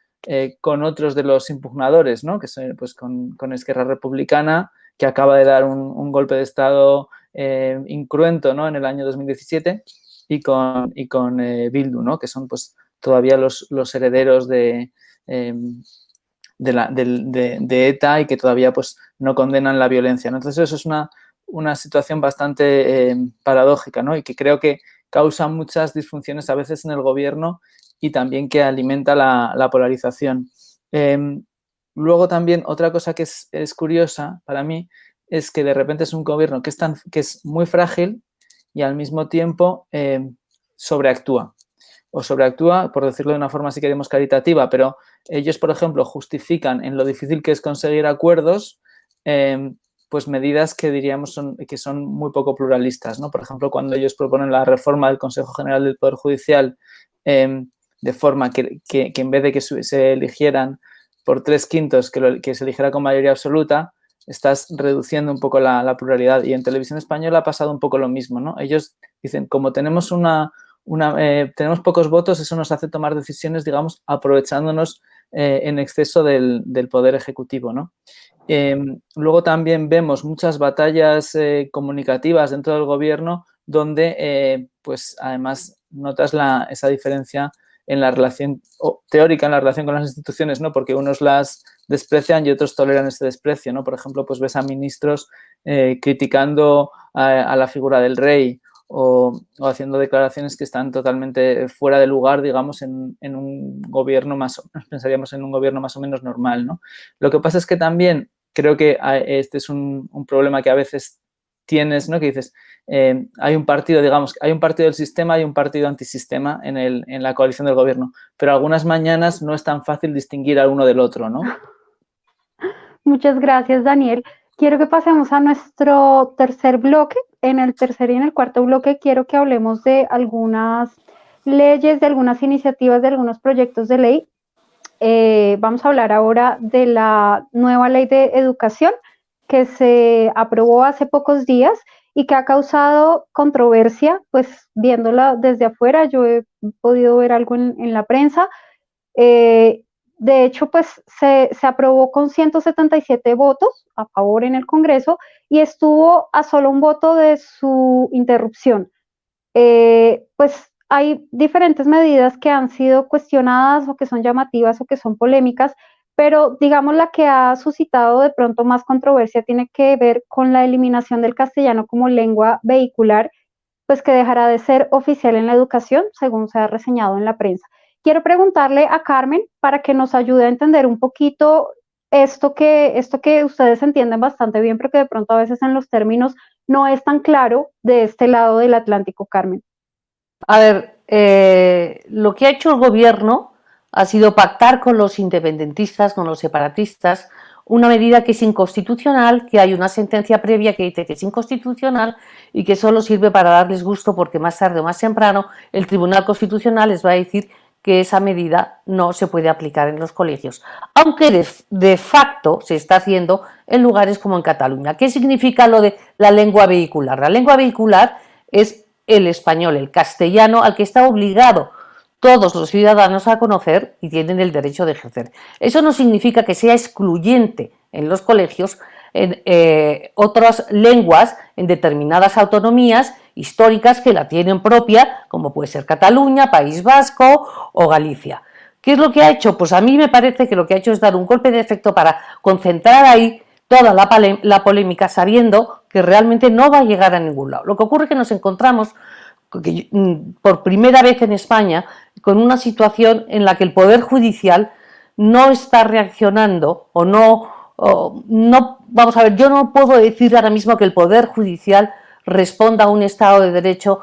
con otros de los impugnadores, ¿no? Que son, pues, con Esquerra Republicana, que acaba de dar un golpe de Estado incruento, ¿no? En el año 2017, y con Bildu, ¿no? Que son, pues, todavía los herederos de ETA, y que todavía, pues, no condenan la violencia, ¿no? Entonces eso es una situación bastante paradójica, ¿no? Y que creo que causa muchas disfunciones a veces en el gobierno y también que alimenta la polarización. Luego también otra cosa que es curiosa para mí es que de repente es un gobierno que es muy frágil y al mismo tiempo sobreactúa. O sobreactúa, por decirlo de una forma, si queremos, caritativa, pero ellos, por ejemplo, justifican en lo difícil que es conseguir acuerdos, pues medidas que diríamos que son muy poco pluralistas, ¿no? Por ejemplo, cuando ellos proponen la reforma del Consejo General del Poder Judicial, de forma que en vez de que se eligieran por 3/5, que se eligiera con mayoría absoluta, estás reduciendo un poco la pluralidad. Y en Televisión Española ha pasado un poco lo mismo, ¿no? Ellos dicen, como tenemos tenemos pocos votos, eso nos hace tomar decisiones, digamos, aprovechándonos en exceso del poder ejecutivo, ¿no? Luego también vemos muchas batallas comunicativas dentro del gobierno donde, pues, además notas esa diferencia en la relación teórica, en la relación con las instituciones, ¿no? Porque unos las desprecian y otros toleran ese desprecio, ¿no? Por ejemplo, pues ves a ministros criticando a la figura del rey o haciendo declaraciones que están totalmente fuera de lugar, digamos, en un gobierno pensaríamos en un gobierno más o menos normal, ¿no? Lo que pasa es que también creo que este es un problema que a veces tienes, ¿no? Que dices, hay un partido, digamos, hay un partido del sistema y un partido antisistema en la coalición del gobierno, pero algunas mañanas no es tan fácil distinguir al uno del otro, ¿no? Muchas gracias, Daniel. Quiero que pasemos a nuestro tercer bloque. En el tercer y en el cuarto bloque quiero que hablemos de algunas leyes, de algunas iniciativas, de algunos proyectos de ley. Vamos a hablar ahora de la nueva ley de educación que se aprobó hace pocos días y que ha causado controversia, pues viéndola desde afuera. Yo he podido ver algo en la prensa. De hecho, pues se aprobó con 177 votos a favor en el Congreso y estuvo a solo un voto de su interrupción. Pues hay diferentes medidas que han sido cuestionadas o que son llamativas o que son polémicas, pero digamos la que ha suscitado de pronto más controversia tiene que ver con la eliminación del castellano como lengua vehicular, pues que dejará de ser oficial en la educación, según se ha reseñado en la prensa. Quiero preguntarle a Carmen para que nos ayude a entender un poquito esto que ustedes entienden bastante bien, pero que de pronto a veces en los términos no es tan claro de este lado del Atlántico, Carmen. A ver, lo que ha hecho el gobierno ha sido pactar con los independentistas, con los separatistas, una medida que es inconstitucional, que hay una sentencia previa que dice que es inconstitucional y que solo sirve para darles gusto porque más tarde o más temprano el Tribunal Constitucional les va a decir que esa medida no se puede aplicar en los colegios, aunque de facto se está haciendo en lugares como en Cataluña. ¿Qué significa lo de la lengua vehicular? La lengua vehicular es el español, el castellano, al que está obligado todos los ciudadanos a conocer y tienen el derecho de ejercer. Eso no significa que sea excluyente en los colegios en otras lenguas, en determinadas autonomías históricas que la tienen propia, como puede ser Cataluña, País Vasco o Galicia. ¿Qué es lo que ha hecho? Pues a mí me parece que lo que ha hecho es dar un golpe de efecto para concentrar ahí toda la polémica, sabiendo que realmente no va a llegar a ningún lado. Lo que ocurre es que nos encontramos por primera vez en España con una situación en la que el Poder Judicial no está reaccionando o no, vamos a ver, yo no puedo decir ahora mismo que el Poder Judicial responda a un Estado de Derecho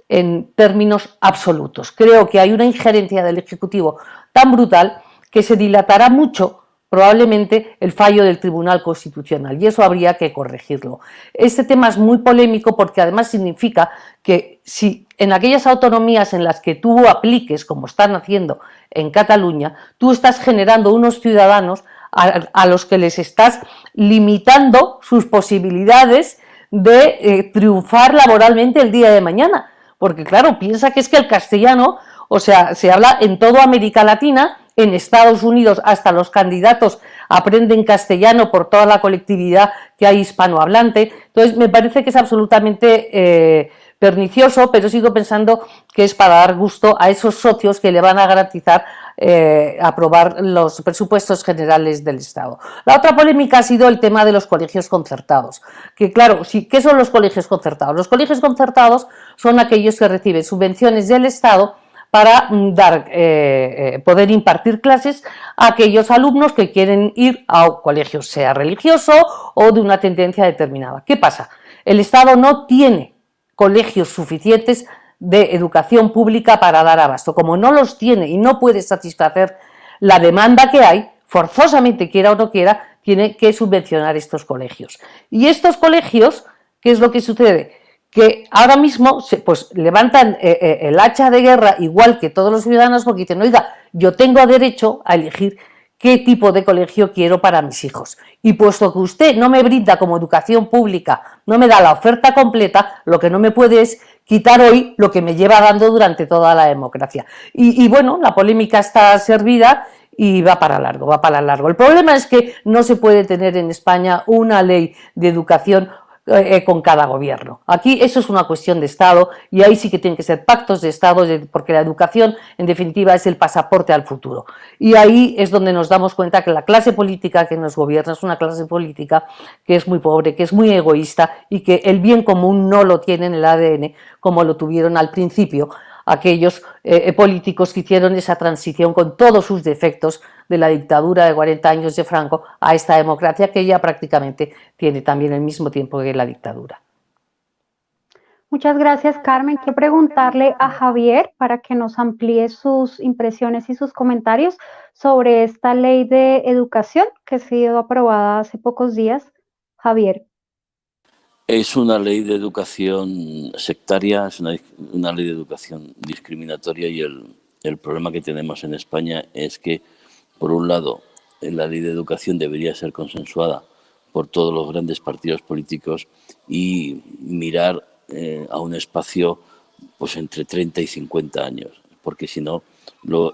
en términos absolutos. Creo que hay una injerencia del Ejecutivo tan brutal que se dilatará mucho probablemente el fallo del Tribunal Constitucional y eso habría que corregirlo. Este tema es muy polémico porque además significa que si en aquellas autonomías en las que tú apliques, como están haciendo en Cataluña, tú estás generando unos ciudadanos a los que les estás limitando sus posibilidades de triunfar laboralmente el día de mañana. Porque claro, piensa que es que el castellano, o sea, se habla en toda América Latina. En Estados Unidos hasta los candidatos aprenden castellano por toda la colectividad que hay hispanohablante. Entonces me parece que es absolutamente pernicioso, pero sigo pensando que es para dar gusto a esos socios que le van a garantizar aprobar los presupuestos generales del Estado. La otra polémica ha sido el tema de los colegios concertados, que claro, ¿qué son los colegios concertados? Los colegios concertados son aquellos que reciben subvenciones del Estado para poder impartir clases a aquellos alumnos que quieren ir a un colegio, sea religioso o de una tendencia determinada. ¿Qué pasa? El Estado no tiene colegios suficientes de educación pública para dar abasto. Como no los tiene y no puede satisfacer la demanda que hay, forzosamente, quiera o no quiera, tiene que subvencionar estos colegios. Y estos colegios, ¿qué es lo que sucede? Que ahora mismo pues levantan el hacha de guerra igual que todos los ciudadanos porque dicen, oiga, yo tengo derecho a elegir qué tipo de colegio quiero para mis hijos. Y puesto que usted no me brinda como educación pública, no me da la oferta completa, lo que no me puede es quitar hoy lo que me lleva dando durante toda la democracia. Y bueno, la polémica está servida y va para largo, va para largo. El problema es que no se puede tener en España una ley de educación con cada gobierno. Aquí eso es una cuestión de Estado y ahí sí que tienen que ser pactos de Estado porque la educación en definitiva es el pasaporte al futuro y ahí es donde nos damos cuenta que la clase política que nos gobierna es una clase política que es muy pobre, que es muy egoísta y que el bien común no lo tiene en el ADN como lo tuvieron al principio aquellos políticos que hicieron esa transición con todos sus defectos de la dictadura de 40 años de Franco a esta democracia que ya prácticamente tiene también el mismo tiempo que la dictadura. Muchas gracias, Carmen. Quiero preguntarle a Javier para que nos amplíe sus impresiones y sus comentarios sobre esta ley de educación que ha sido aprobada hace pocos días. Javier. Es una ley de educación sectaria, es una ley de educación discriminatoria y el problema que tenemos en España es que, por un lado, la ley de educación debería ser consensuada por todos los grandes partidos políticos y mirar a un espacio pues entre 30 y 50 años, porque si no,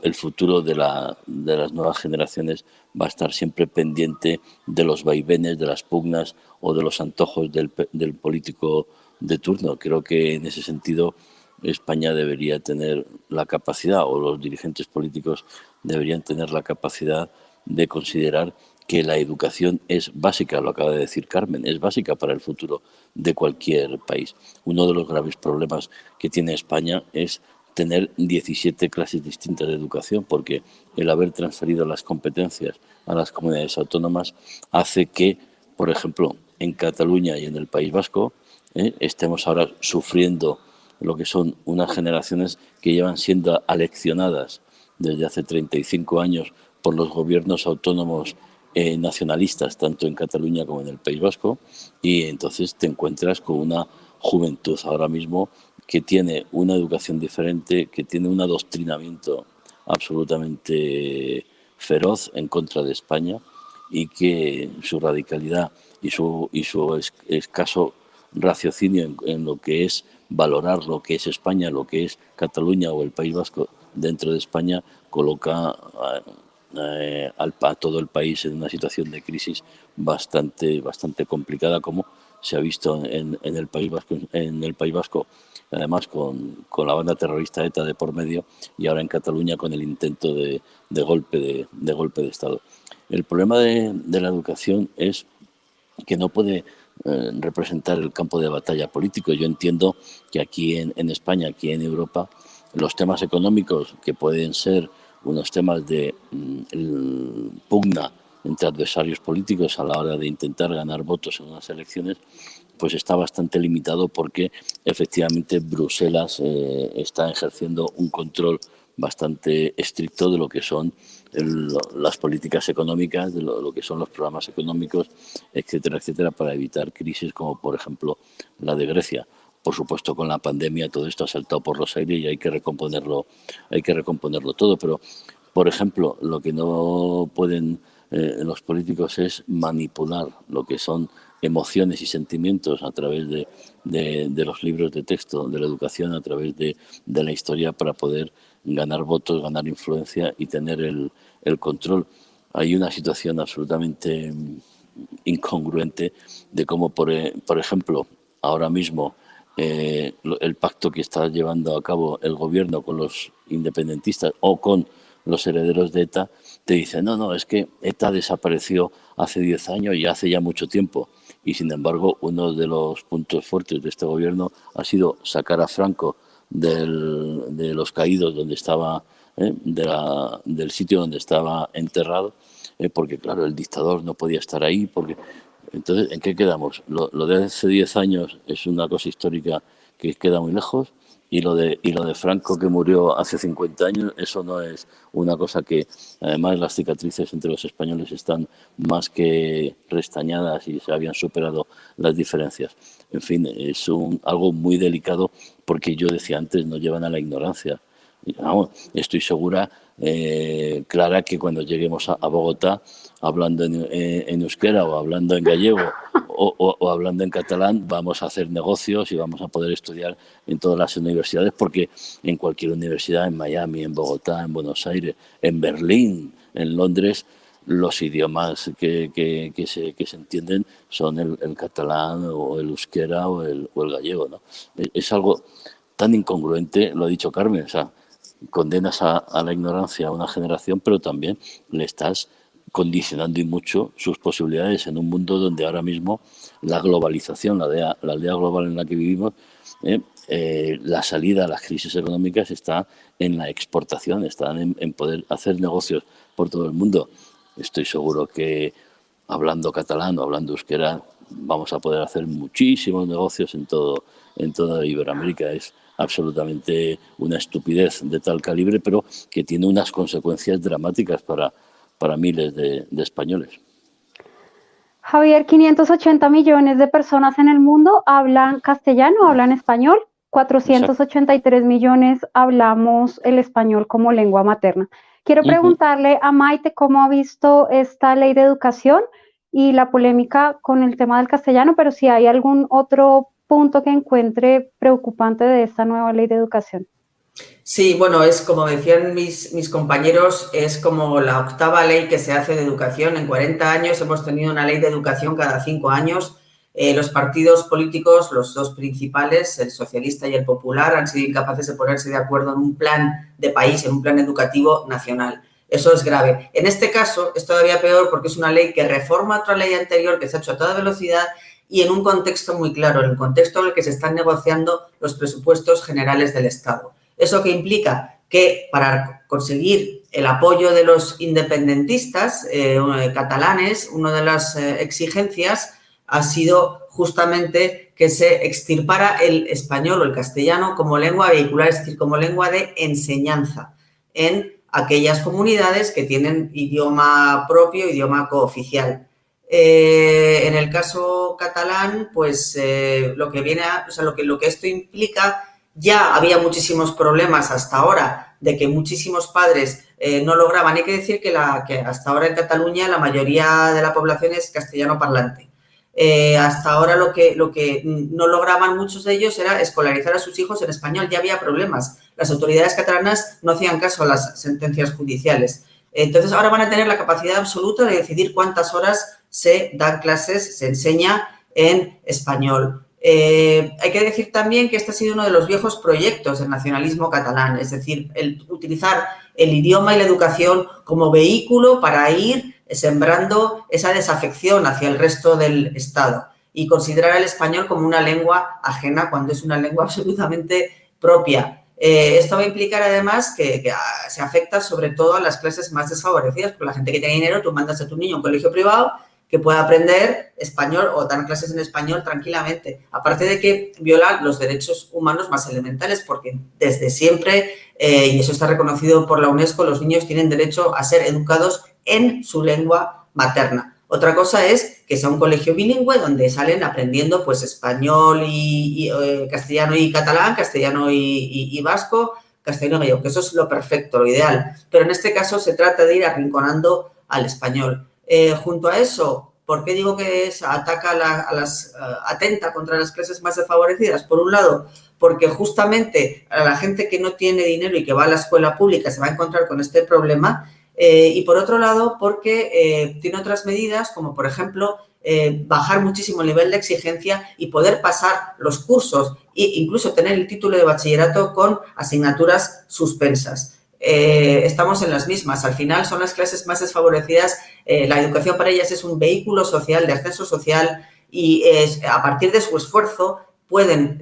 el futuro de las nuevas generaciones va a estar siempre pendiente de los vaivenes, de las pugnas o de los antojos del político de turno. Creo que en ese sentido España debería tener la capacidad, o los dirigentes políticos deberían tener la capacidad de considerar que la educación es básica, lo acaba de decir Carmen, es básica para el futuro de cualquier país. Uno de los graves problemas que tiene España es tener 17 clases distintas de educación, porque el haber transferido las competencias a las comunidades autónomas hace que, por ejemplo, en Cataluña y en el País Vasco, estemos ahora sufriendo lo que son unas generaciones que llevan siendo aleccionadas desde hace 35 años por los gobiernos autónomos nacionalistas, tanto en Cataluña como en el País Vasco, y entonces te encuentras con una juventud ahora mismo que tiene una educación diferente, que tiene un adoctrinamiento absolutamente feroz en contra de España, y que su radicalidad y su escaso raciocinio en lo que es valorar lo que es España, lo que es Cataluña o el País Vasco dentro de España, coloca a todo el país en una situación de crisis bastante complicada, como se ha visto en el País Vasco, además con la banda terrorista ETA de por medio, y ahora en Cataluña con el intento de golpe de Estado. El problema de la educación es que no puede representar el campo de batalla político. Yo entiendo que aquí en España, aquí en Europa, los temas económicos, que pueden ser unos temas de pugna entre adversarios políticos a la hora de intentar ganar votos en unas elecciones, pues está bastante limitado, porque efectivamente Bruselas está ejerciendo un control bastante estricto de lo que son las políticas económicas, de lo que son los programas económicos, etcétera, etcétera, para evitar crisis como, por ejemplo, la de Grecia. Por supuesto, con la pandemia todo esto ha saltado por los aires y hay que recomponerlo todo. Pero, por ejemplo, lo que no pueden los políticos es manipular lo que son emociones y sentimientos a través de los libros de texto, de la educación, a través de la historia, para poder ganar votos, ganar influencia y tener el control. Hay una situación absolutamente incongruente de cómo, por ejemplo, ahora mismo el pacto que está llevando a cabo el gobierno con los independentistas o con los herederos de ETA, te dicen, no, es que ETA desapareció hace 10 años y hace ya mucho tiempo. Y sin embargo, uno de los puntos fuertes de este gobierno ha sido sacar a Franco de los caídos donde estaba, del sitio donde estaba enterrado, porque claro, el dictador no podía estar ahí. Entonces, ¿en qué quedamos? Lo de hace 10 años es una cosa histórica que queda muy lejos, y lo de Franco, que murió hace 50 años, eso no es una cosa que, además, las cicatrices entre los españoles están más que restañadas y se habían superado las diferencias. En fin, es algo muy delicado, porque yo decía antes, no llevan a la ignorancia. Vamos, estoy segura, Clara, que cuando lleguemos a Bogotá, hablando en euskera o hablando en gallego o hablando en catalán, vamos a hacer negocios y vamos a poder estudiar en todas las universidades, porque en cualquier universidad, en Miami, en Bogotá, en Buenos Aires, en Berlín, en Londres, los idiomas que se entienden son el catalán o el euskera o el gallego, ¿no? Es algo tan incongruente, lo ha dicho Carmen, o sea, condenas a la ignorancia a una generación, pero también le estás condicionando y mucho sus posibilidades en un mundo donde ahora mismo la globalización, la aldea global en la que vivimos, la salida a las crisis económicas está en la exportación, está en poder hacer negocios por todo el mundo. Estoy seguro que hablando catalán o hablando euskera vamos a poder hacer muchísimos negocios en toda Iberoamérica. Es absolutamente una estupidez de tal calibre, pero que tiene unas consecuencias dramáticas para miles de españoles. Javier, 580 millones de personas en el mundo hablan castellano, hablan español. 483 millones hablamos el español como lengua materna. Quiero preguntarle a Maite cómo ha visto esta ley de educación y la polémica con el tema del castellano, pero si hay algún otro punto que encuentre preocupante de esta nueva ley de educación. Sí, bueno, es como decían mis compañeros, es como la octava ley que se hace de educación. En 40 años hemos tenido una ley de educación cada 5 años. Los partidos políticos, los dos principales, el socialista y el popular, han sido incapaces de ponerse de acuerdo en un plan de país, en un plan educativo nacional. Eso es grave. En este caso es todavía peor, porque es una ley que reforma otra ley anterior que se ha hecho a toda velocidad y en un contexto muy claro, en el contexto en el que se están negociando los presupuestos generales del Estado. ¿Eso qué implica? Que para conseguir el apoyo de los independentistas catalanes, una de las exigencias ha sido justamente que se extirpara el español o el castellano como lengua vehicular, es decir, como lengua de enseñanza en aquellas comunidades que tienen idioma propio, idioma cooficial. En el caso catalán, pues lo que esto implica, ya había muchísimos problemas hasta ahora de que muchísimos padres no lograban. Hay que decir que hasta ahora en Cataluña la mayoría de la población es castellano parlante. Hasta ahora lo que no lograban muchos de ellos era escolarizar a sus hijos en español. Ya había problemas. Las autoridades catalanas no hacían caso a las sentencias judiciales. Entonces, ahora van a tener la capacidad absoluta de decidir cuántas horas se dan clases, se enseña en español. Hay que decir también que este ha sido uno de los viejos proyectos del nacionalismo catalán, es decir, el utilizar el idioma y la educación como vehículo para ir sembrando esa desafección hacia el resto del Estado y considerar el español como una lengua ajena cuando es una lengua absolutamente propia. Esto va a implicar además que se afecta sobre todo a las clases más desfavorecidas, porque la gente que tiene dinero, tú mandas a tu niño a un colegio privado que pueda aprender español o dar clases en español tranquilamente. Aparte de que viola los derechos humanos más elementales, porque desde siempre, y eso está reconocido por la UNESCO, los niños tienen derecho a ser educados en su lengua materna. Otra cosa es que sea un colegio bilingüe donde salen aprendiendo pues español y castellano y catalán, castellano y vasco, castellano y gallego, que eso es lo perfecto, lo ideal. Pero en este caso se trata de ir arrinconando al español. Junto a eso, ¿por qué digo que atenta contra las clases más desfavorecidas? Por un lado, porque justamente a la gente que no tiene dinero y que va a la escuela pública se va a encontrar con este problema. Y por otro lado, porque tiene otras medidas, como por ejemplo, bajar muchísimo el nivel de exigencia y poder pasar los cursos e incluso tener el título de bachillerato con asignaturas suspensas. Estamos en las mismas. Al final son las clases más desfavorecidas. La educación para ellas es un vehículo social, de ascenso social, y a partir de su esfuerzo pueden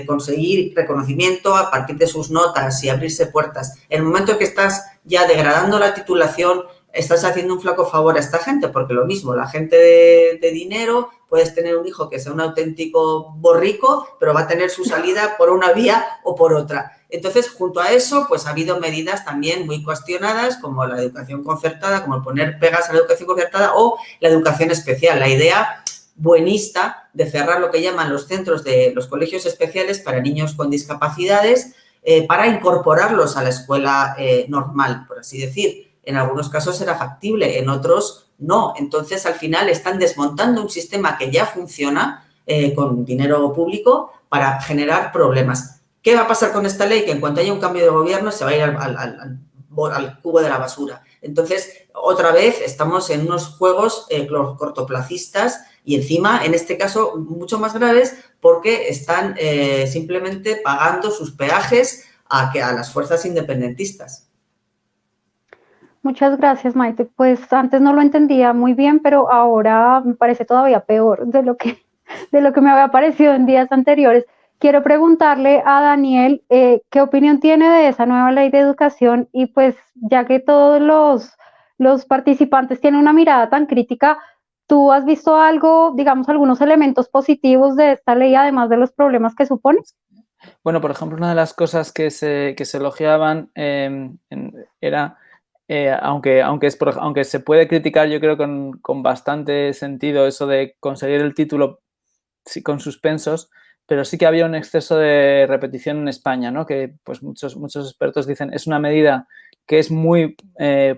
conseguir reconocimiento a partir de sus notas y abrirse puertas. En el momento en que estás ya degradando la titulación, estás haciendo un flaco favor a esta gente, porque lo mismo, la gente de dinero, puedes tener un hijo que sea un auténtico borrico, pero va a tener su salida por una vía o por otra. Entonces, junto a eso, pues ha habido medidas también muy cuestionadas, como la educación concertada, como el poner pegas a la educación concertada o la educación especial. La idea buenista de cerrar lo que llaman los centros de los colegios especiales para niños con discapacidades, para incorporarlos a la escuela normal, por así decir. En algunos casos era factible, en otros no. Entonces, al final, están desmontando un sistema que ya funciona con dinero público para generar problemas. ¿Qué va a pasar con esta ley? Que en cuanto haya un cambio de gobierno se va a ir al cubo de la basura. Entonces, otra vez estamos en unos juegos cortoplacistas y encima, en este caso, mucho más graves porque están simplemente pagando sus peajes a las fuerzas independentistas. Muchas gracias, Maite. Pues antes no lo entendía muy bien, pero ahora me parece todavía peor de lo que me había parecido en días anteriores. Quiero preguntarle a Daniel qué opinión tiene de esa nueva ley de educación y pues ya que todos los participantes tienen una mirada tan crítica, ¿tú has visto algo, digamos, algunos elementos positivos de esta ley, además de los problemas que supone? Bueno, por ejemplo, una de las cosas que se elogiaban era, aunque se puede criticar, yo creo con bastante sentido eso de conseguir el título con suspensos, pero sí que había un exceso de repetición en España, ¿no? Que pues muchos expertos dicen es una medida que es muy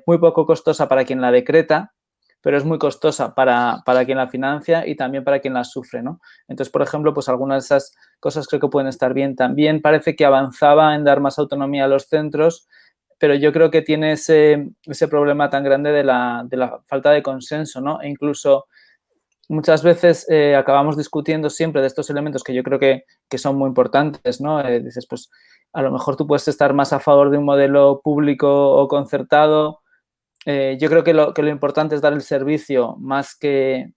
poco costosa para quien la decreta, pero es muy costosa para quien la financia y también para quien la sufre, ¿no? Entonces, por ejemplo, pues algunas de esas cosas creo que pueden estar bien. También parece que avanzaba en dar más autonomía a los centros, pero yo creo que tiene ese problema tan grande de la falta de consenso, ¿no? E incluso muchas veces acabamos discutiendo siempre de estos elementos que yo creo que son muy importantes, ¿no? Dices, pues a lo mejor tú puedes estar más a favor de un modelo público o concertado. Yo creo que lo importante es dar el servicio más que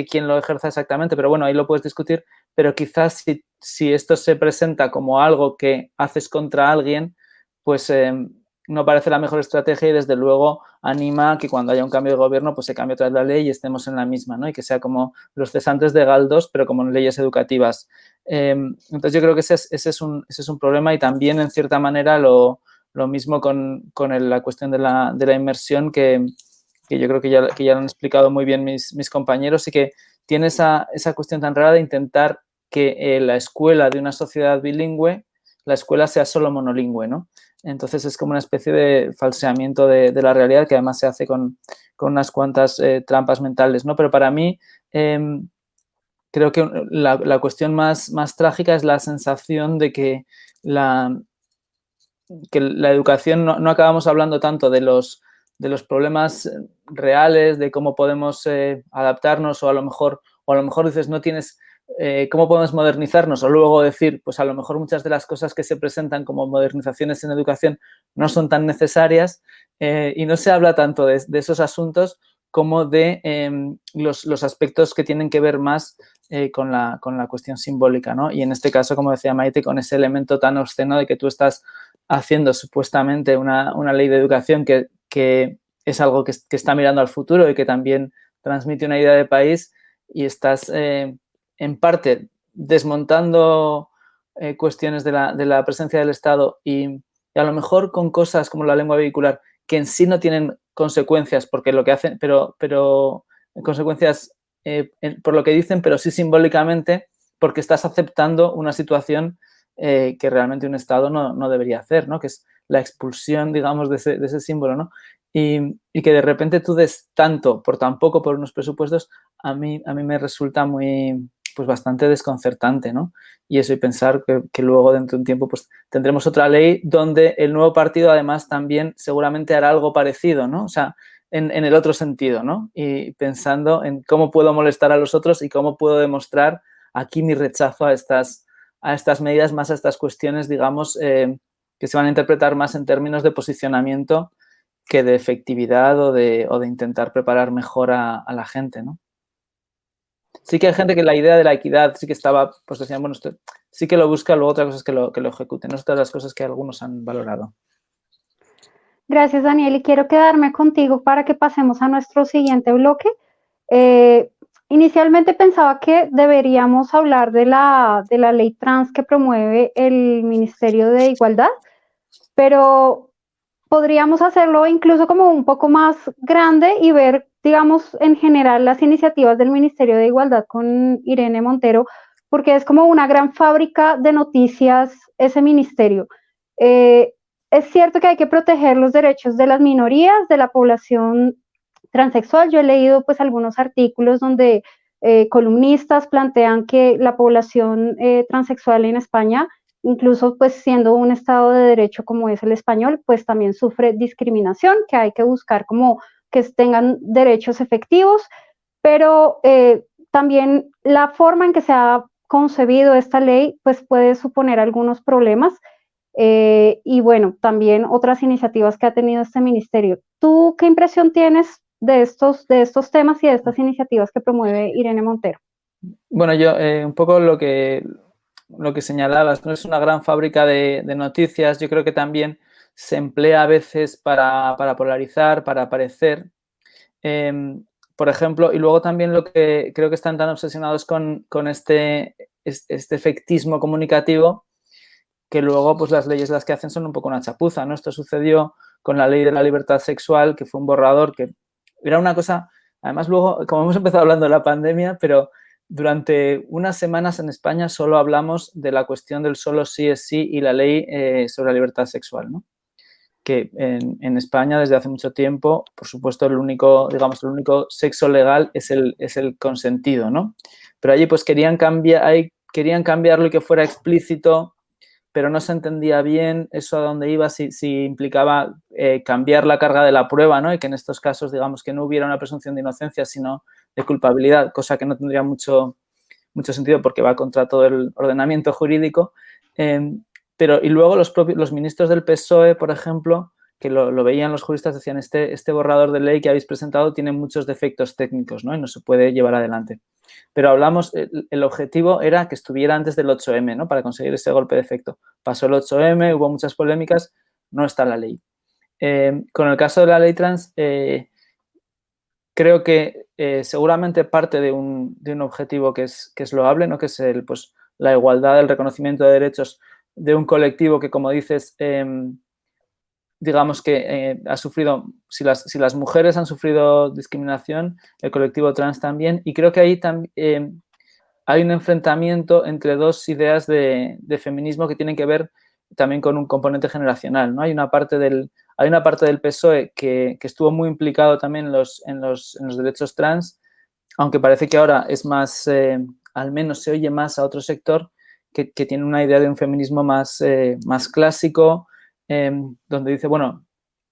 quien lo ejerza exactamente, pero bueno, ahí lo puedes discutir, pero quizás si esto se presenta como algo que haces contra alguien, pues no parece la mejor estrategia y desde luego anima a que cuando haya un cambio de gobierno pues se cambie otra vez la ley y estemos en la misma, ¿no? Y que sea como los cesantes de Galdós, pero como en leyes educativas. Entonces yo creo que ese es un problema y también en cierta manera lo Lo mismo con la cuestión de la inmersión, que yo creo que ya lo han explicado muy bien mis compañeros, y que tiene esa cuestión tan rara de intentar que la escuela de una sociedad bilingüe, la escuela sea solo monolingüe, ¿no? Entonces es como una especie de falseamiento de la realidad, que además se hace con unas cuantas trampas mentales, ¿no? Pero para mí creo que la cuestión más trágica es la sensación de que la educación, no acabamos hablando tanto de los problemas reales, de cómo podemos adaptarnos, o a lo mejor dices, no tienes cómo podemos modernizarnos, o luego decir, pues a lo mejor muchas de las cosas que se presentan como modernizaciones en educación no son tan necesarias, y no se habla tanto de esos asuntos como de los aspectos que tienen que ver más con la cuestión simbólica, ¿no? Y en este caso, como decía Maite, con ese elemento tan obsceno de que tú estás haciendo supuestamente una ley de educación que es algo que está mirando al futuro y que también transmite una idea de país, y estás en parte desmontando cuestiones de la presencia del Estado, y a lo mejor con cosas como la lengua vehicular, que en sí no tienen consecuencias porque lo que hacen, pero consecuencias por lo que dicen, pero sí simbólicamente, porque estás aceptando una situación que realmente un Estado no debería hacer, ¿no? Que es la expulsión, digamos, de ese símbolo, ¿no? Y que de repente tú des tanto por tan poco por unos presupuestos, a mí me resulta pues bastante desconcertante, ¿no? Y eso, y pensar que luego dentro de un tiempo pues tendremos otra ley donde el nuevo partido además también seguramente hará algo parecido, ¿no? O sea, en el otro sentido, ¿no? Y pensando en cómo puedo molestar a los otros y cómo puedo demostrar aquí mi rechazo a estas medidas, más a estas cuestiones, digamos, que se van a interpretar más en términos de posicionamiento que de efectividad o de intentar preparar mejor a la gente, ¿no? Sí que hay gente que la idea de la equidad sí que estaba, pues decían, bueno, esto sí que lo busca, luego otra cosa es que lo ejecuten. No son todas las cosas que algunos han valorado. Gracias, Daniel, y quiero quedarme contigo para que pasemos a nuestro siguiente bloque. Inicialmente pensaba que deberíamos hablar de la ley trans que promueve el Ministerio de Igualdad, pero podríamos hacerlo incluso como un poco más grande y ver, digamos, en general las iniciativas del Ministerio de Igualdad con Irene Montero, porque es como una gran fábrica de noticias ese ministerio. Es cierto que hay que proteger los derechos de las minorías, de la población transexual. Yo he leído pues algunos artículos donde columnistas plantean que la población transexual en España, incluso pues siendo un estado de derecho como es el español, pues también sufre discriminación, que hay que buscar como que tengan derechos efectivos, pero también la forma en que se ha concebido esta ley pues puede suponer algunos problemas. Y bueno, también otras iniciativas que ha tenido este ministerio. ¿Tú qué impresión tienes de estos temas y de estas iniciativas que promueve Irene Montero? Bueno, yo un poco lo que señalabas, no es una gran fábrica de noticias. Yo creo que también se emplea a veces para polarizar, para aparecer. Por ejemplo, y luego también lo que creo que están tan obsesionados con este efectismo comunicativo, que luego pues las leyes las que hacen son un poco una chapuza, ¿no? Esto sucedió con la ley de la libertad sexual, que fue un borrador que era una cosa, además luego, como hemos empezado hablando de la pandemia, pero durante unas semanas en España solo hablamos de la cuestión del solo sí es sí y la ley sobre la libertad sexual, ¿no? Que en España desde hace mucho tiempo, por supuesto, el único sexo legal es el consentido, ¿no? Pero allí pues querían cambiarlo y que fuera explícito, pero no se entendía bien eso a dónde iba, si implicaba cambiar la carga de la prueba, ¿no? Y que en estos casos, digamos, que no hubiera una presunción de inocencia, sino de culpabilidad, cosa que no tendría mucho sentido porque va contra todo el ordenamiento jurídico. Pero y luego los ministros del PSOE, por ejemplo, que lo veían los juristas, decían, este borrador de ley que habéis presentado tiene muchos defectos técnicos, ¿no? Y no se puede llevar adelante. Pero hablamos, el objetivo era que estuviera antes del 8M, ¿no? Para conseguir ese golpe de efecto. Pasó el 8M, hubo muchas polémicas, no está la ley. Con el caso de la ley trans, creo que seguramente parte de un objetivo que es loable, ¿no? Que es pues, la igualdad, el reconocimiento de derechos de un colectivo que, como dices, digamos que ha sufrido, si las mujeres han sufrido discriminación, el colectivo trans también, y creo que ahí también hay un enfrentamiento entre dos ideas de feminismo que tienen que ver también con un componente generacional, ¿no? Hay una parte del PSOE que estuvo muy implicado también en los derechos trans, aunque parece que ahora es más, al menos se oye más a otro sector que tiene una idea de un feminismo más clásico, donde dice, bueno,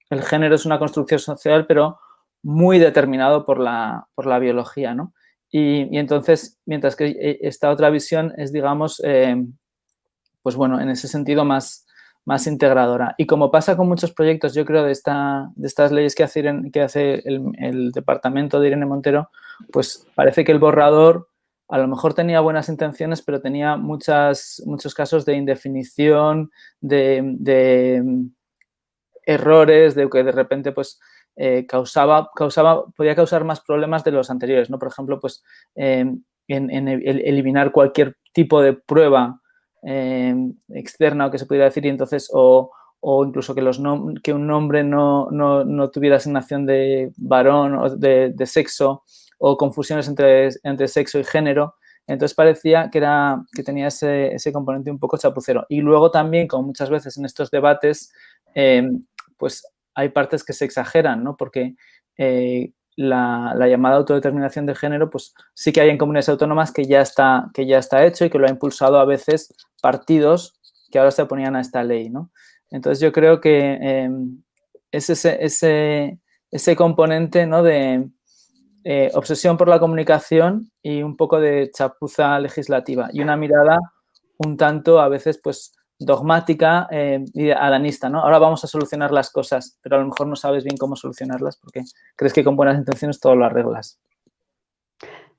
el género es una construcción social, pero muy determinado por la biología, ¿no? Y entonces, mientras que esta otra visión es, digamos, pues bueno, en ese sentido más integradora. Y como pasa con muchos proyectos, yo creo, de estas leyes que hace el departamento de Irene Montero, pues parece que el borrador a lo mejor tenía buenas intenciones, pero tenía muchos casos de indefinición, de errores, de que de repente pues podía causar más problemas de los anteriores, ¿no? Por ejemplo, pues en eliminar cualquier tipo de prueba externa, o que se pudiera decir, y entonces o incluso que un nombre no tuviera asignación de varón o de sexo, o confusiones entre sexo y género. Entonces parecía que tenía ese componente un poco chapucero. Y luego también, como muchas veces en estos debates, pues hay partes que se exageran, ¿no? Porque la llamada autodeterminación de género, pues sí que hay en comunidades autónomas que ya está hecho y que lo ha impulsado a veces partidos que ahora se oponían a esta ley, ¿no? Entonces yo creo que es ese componente, ¿no? De obsesión por la comunicación y un poco de chapuza legislativa y una mirada un tanto a veces pues dogmática y adanista, ¿no? Ahora vamos a solucionar las cosas, pero a lo mejor no sabes bien cómo solucionarlas porque crees que con buenas intenciones todo lo arreglas.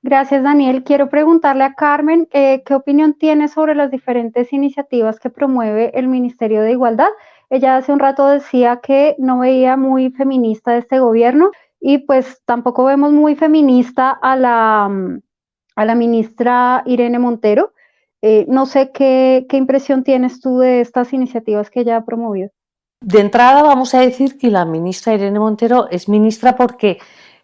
Gracias, Daniel. Quiero preguntarle a Carmen qué opinión tiene sobre las diferentes iniciativas que promueve el Ministerio de Igualdad. Ella hace un rato decía que no veía muy feminista este gobierno y pues tampoco vemos muy feminista a la ministra Irene Montero. No sé qué impresión tienes tú de estas iniciativas que ella ha promovido. De entrada vamos a decir que la ministra Irene Montero es ministra porque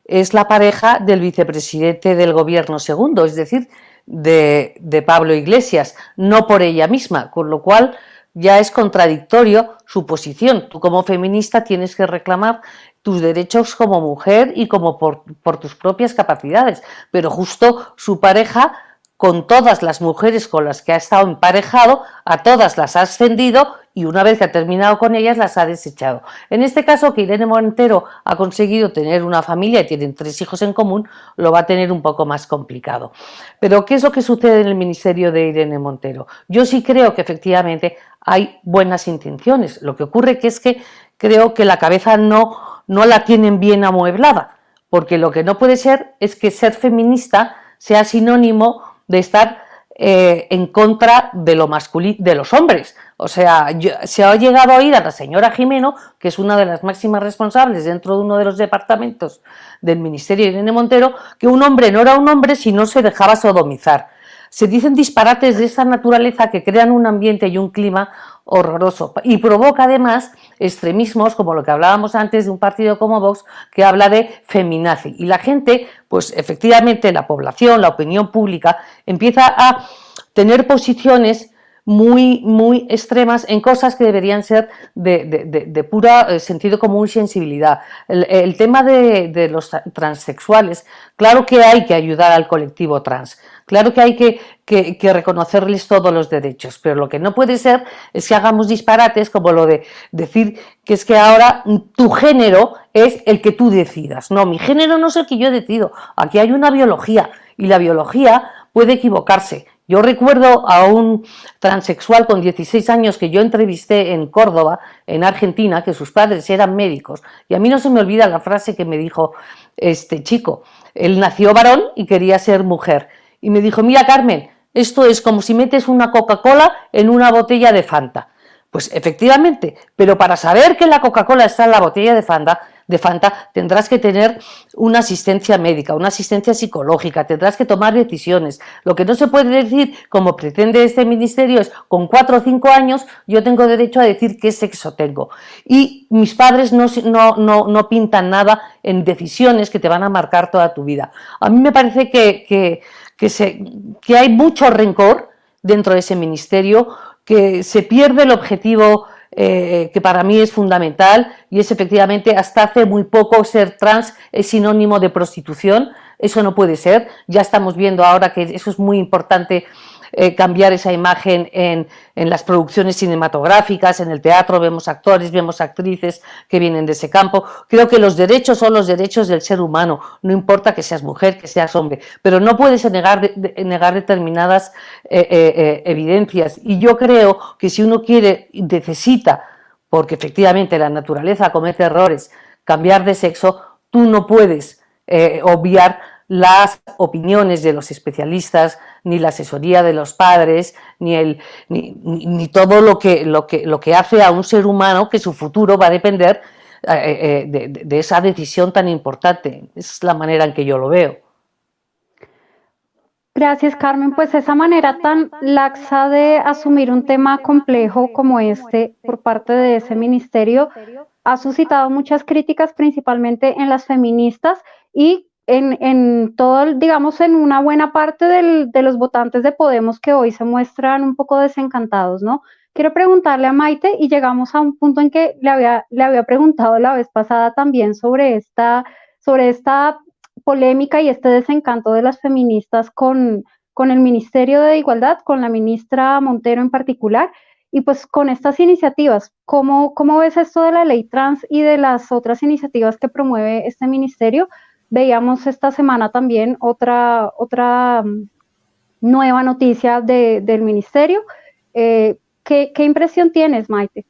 es la pareja del vicepresidente del gobierno segundo, es decir, de Pablo Iglesias, no por ella misma, con lo cual ya es contradictorio su posición. Tú como feminista tienes que reclamar tus derechos como mujer y como por tus propias capacidades, pero justo su pareja, con todas las mujeres con las que ha estado emparejado, a todas las ha ascendido y una vez que ha terminado con ellas las ha desechado. En este caso, que Irene Montero ha conseguido tener una familia y tienen 3 hijos en común, lo va a tener un poco más complicado. Pero ¿qué es lo que sucede en el ministerio de Irene Montero? Yo sí creo que efectivamente hay buenas intenciones. Lo que ocurre es que creo que la cabeza no la tienen bien amueblada, porque lo que no puede ser es que ser feminista sea sinónimo de estar en contra de lo masculino, de los hombres. O sea, se ha llegado a oír a la señora Jimeno, que es una de las máximas responsables dentro de uno de los departamentos del Ministerio de Irene Montero, que un hombre no era un hombre si no se dejaba sodomizar. Se dicen disparates de esta naturaleza que crean un ambiente y un clima horroroso y provoca además extremismos como lo que hablábamos antes de un partido como Vox que habla de feminazi, y la gente, pues efectivamente la población, la opinión pública empieza a tener posiciones muy extremas en cosas que deberían ser de pura sentido común y sensibilidad. El tema de los transexuales, claro que hay que ayudar al colectivo trans, claro que hay que reconocerles todos los derechos, pero lo que no puede ser es que hagamos disparates como lo de decir que es que ahora tu género es el que tú decidas. No, mi género no es el que yo decido, aquí hay una biología y la biología puede equivocarse. Yo recuerdo a un transexual con 16 años que yo entrevisté en Córdoba, en Argentina, que sus padres eran médicos, y a mí no se me olvida la frase que me dijo este chico. Él nació varón y quería ser mujer, y me dijo: mira, Carmen, esto es como si metes una Coca-Cola en una botella de Fanta. Pues efectivamente, pero para saber que la Coca-Cola está en la botella de Fanta de Fanta, tendrás que tener una asistencia médica, una asistencia psicológica, tendrás que tomar decisiones. Lo que no se puede decir, como pretende este ministerio, es con 4 o 5 años yo tengo derecho a decir qué sexo tengo. Y mis padres no pintan nada en decisiones que te van a marcar toda tu vida. A mí me parece que hay mucho rencor dentro de ese ministerio, que se pierde el objetivo que para mí es fundamental, y es efectivamente, hasta hace muy poco ser trans es sinónimo de prostitución. Eso no puede ser. Ya estamos viendo ahora que eso es muy importante, cambiar esa imagen en las producciones cinematográficas, en el teatro. Vemos actores, vemos actrices que vienen de ese campo. Creo que los derechos son los derechos del ser humano, no importa que seas mujer, que seas hombre, pero no puedes negar determinadas evidencias. Y yo creo que si uno quiere, necesita, porque efectivamente la naturaleza comete errores, cambiar de sexo, tú no puedes obviar las opiniones de los especialistas, ni la asesoría de los padres, ni todo lo que hace a un ser humano, que su futuro va a depender de esa decisión tan importante. Esa es la manera en que yo lo veo. Gracias, Carmen. Pues esa manera tan laxa de asumir un tema complejo como este por parte de ese ministerio ha suscitado muchas críticas, principalmente en las feministas y en todo, digamos, en una buena parte de los votantes de Podemos, que hoy se muestran un poco desencantados, ¿no? Quiero preguntarle a Maite, y llegamos a un punto en que le había preguntado la vez pasada también sobre esta polémica y este desencanto de las feministas con el Ministerio de Igualdad, con la ministra Montero en particular, y pues con estas iniciativas. ¿Cómo ves esto de la ley trans y de las otras iniciativas que promueve este ministerio? Veíamos esta semana también otra nueva noticia del ministerio. ¿Qué impresión tienes, Maite?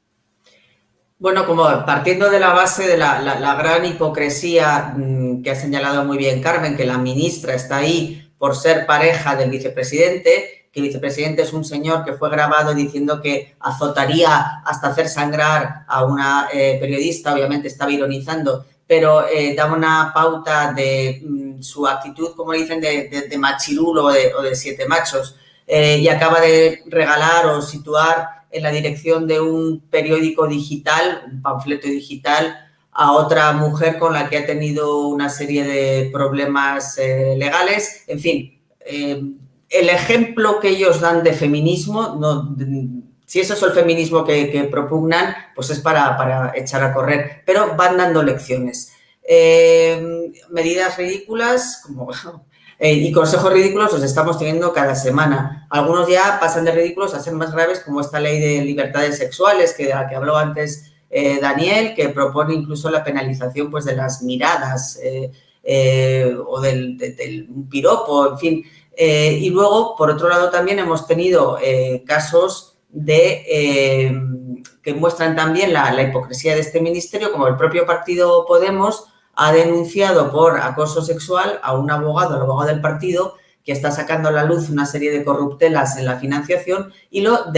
Bueno, como partiendo de la base de la gran hipocresía que ha señalado muy bien Carmen, que la ministra está ahí por ser pareja del vicepresidente, que el vicepresidente es un señor que fue grabado diciendo que azotaría hasta hacer sangrar a una periodista, obviamente estaba ironizando, pero da una pauta de su actitud, como dicen, de machirulo o de siete machos, y acaba de regalar o situar en la dirección de un periódico digital, un panfleto digital, a otra mujer con la que ha tenido una serie de problemas legales. En fin, el ejemplo que ellos dan de feminismo, si eso es el feminismo que propugnan, pues es para echar a correr, pero van dando lecciones. Medidas ridículas y consejos ridículos los estamos teniendo cada semana. Algunos ya pasan de ridículos a ser más graves, como esta ley de libertades sexuales de la que habló antes Daniel, que propone incluso la penalización, pues, de las miradas o del piropo, en fin. Y luego, por otro lado, también hemos tenido casos que muestran también la hipocresía de este ministerio, como el propio partido Podemos ha denunciado por acoso sexual a un abogado, el abogado del partido, que está sacando a la luz una serie de corruptelas en la financiación, y lo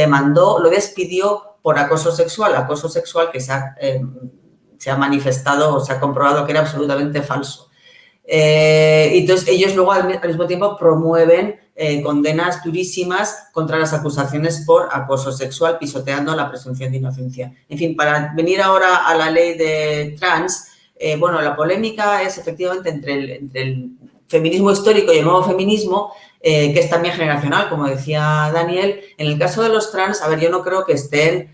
despidió por acoso sexual que se ha manifestado o se ha comprobado que era absolutamente falso. Entonces, ellos luego al mismo tiempo promueven condenas durísimas contra las acusaciones por acoso sexual, pisoteando la presunción de inocencia. En fin, para venir ahora a la ley de trans, bueno, la polémica es efectivamente entre el feminismo histórico y el nuevo feminismo, que es también generacional, como decía Daniel. En el caso de los trans, a ver, yo no creo que estén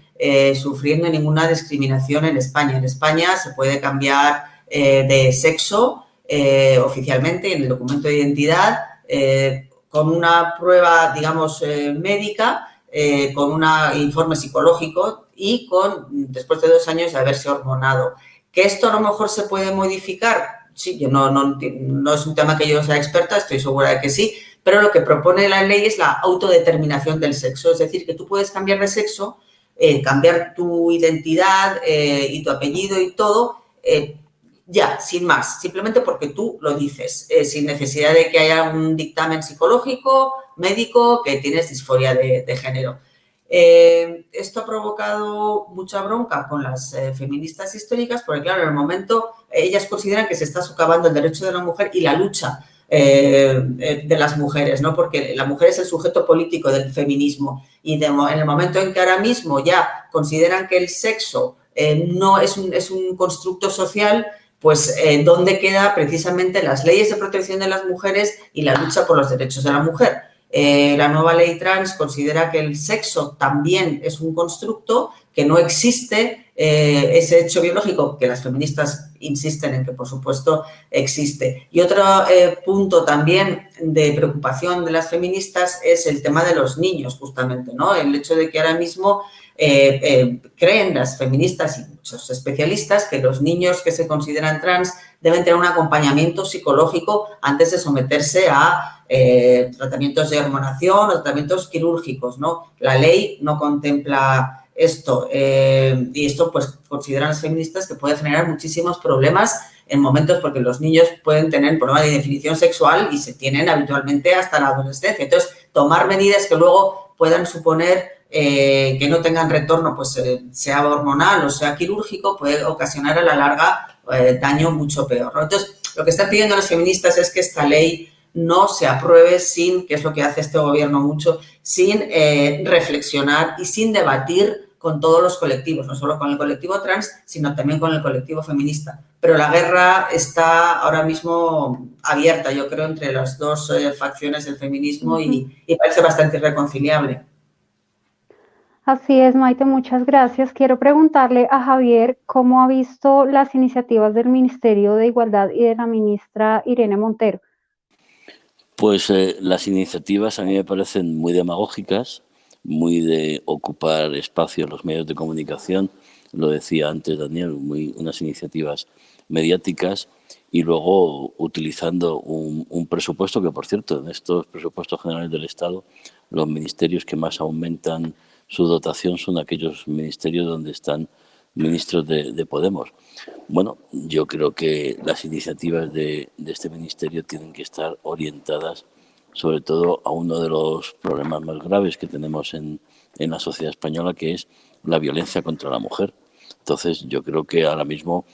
sufriendo ninguna discriminación en España. En España se puede cambiar de sexo oficialmente en el documento de identidad, con una prueba, digamos, médica, con un informe psicológico y después de 2 años de haberse hormonado. ¿Que esto a lo mejor se puede modificar? Sí, yo no es un tema que yo sea experta, estoy segura de que sí, pero lo que propone la ley es la autodeterminación del sexo, es decir, que tú puedes cambiar de sexo, cambiar tu identidad y tu apellido y todo, ya, sin más, simplemente porque tú lo dices, sin necesidad de que haya un dictamen psicológico, médico, que tienes disforia de género. Esto ha provocado mucha bronca con las feministas históricas porque, claro, en el momento ellas consideran que se está socavando el derecho de la mujer y la lucha de las mujeres, ¿no? Porque la mujer es el sujeto político del feminismo y en el momento en que ahora mismo ya consideran que el sexo no es un constructo social, pues ¿dónde queda precisamente las leyes de protección de las mujeres y la lucha por los derechos de la mujer? La nueva ley trans considera que el sexo también es un constructo, que no existe ese hecho biológico, que las feministas insisten en que, por supuesto, existe. Y otro punto también de preocupación de las feministas es el tema de los niños, justamente, ¿no? El hecho de que ahora mismo creen las feministas y muchos especialistas que los niños que se consideran trans deben tener un acompañamiento psicológico antes de someterse a tratamientos de hormonación o tratamientos quirúrgicos, ¿no? La ley no contempla esto y esto pues consideran las feministas que puede generar muchísimos problemas en momentos porque los niños pueden tener problemas de definición sexual y se tienen habitualmente hasta la adolescencia. Entonces, tomar medidas que luego puedan suponer que no tengan retorno, pues sea hormonal o sea quirúrgico, puede ocasionar a la larga daño mucho peor, ¿no? Entonces, lo que están pidiendo las feministas es que esta ley no se apruebe sin, que es lo que hace este gobierno mucho, sin reflexionar y sin debatir con todos los colectivos, no solo con el colectivo trans, sino también con el colectivo feminista. Pero la guerra está ahora mismo abierta, yo creo, entre las dos facciones del feminismo y parece bastante irreconciliable. Así es, Maite, muchas gracias. Quiero preguntarle a Javier cómo ha visto las iniciativas del Ministerio de Igualdad y de la ministra Irene Montero. Pues las iniciativas a mí me parecen muy demagógicas, muy de ocupar espacio en los medios de comunicación, lo decía antes Daniel, unas iniciativas mediáticas y luego utilizando un presupuesto que, por cierto, en estos presupuestos generales del Estado, los ministerios que más aumentan su dotación son aquellos ministerios donde están ministros de Podemos. Bueno, yo creo que las iniciativas de este ministerio tienen que estar orientadas sobre todo a uno de los problemas más graves que tenemos en la sociedad española, que es la violencia contra la mujer. Entonces, yo creo que ahora mismo,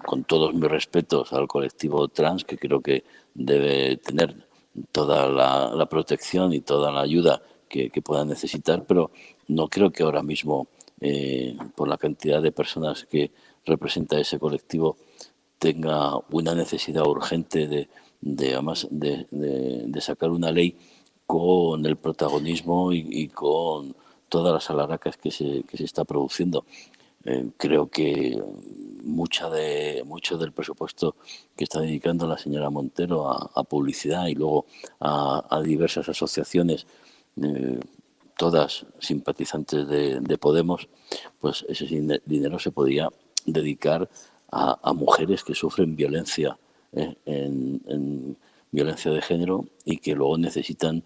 con todos mis respetos al colectivo trans, que creo que debe tener toda la protección y toda la ayuda que pueda necesitar, pero no creo que ahora mismo, por la cantidad de personas que representa ese colectivo, tenga una necesidad urgente de sacar una ley con el protagonismo y con todas las alaracas que se está produciendo. Creo que mucho del presupuesto que está dedicando la señora Montero a publicidad y luego a diversas asociaciones, todas simpatizantes de Podemos, pues ese dinero se podría dedicar a mujeres que sufren violencia en violencia de género y que luego necesitan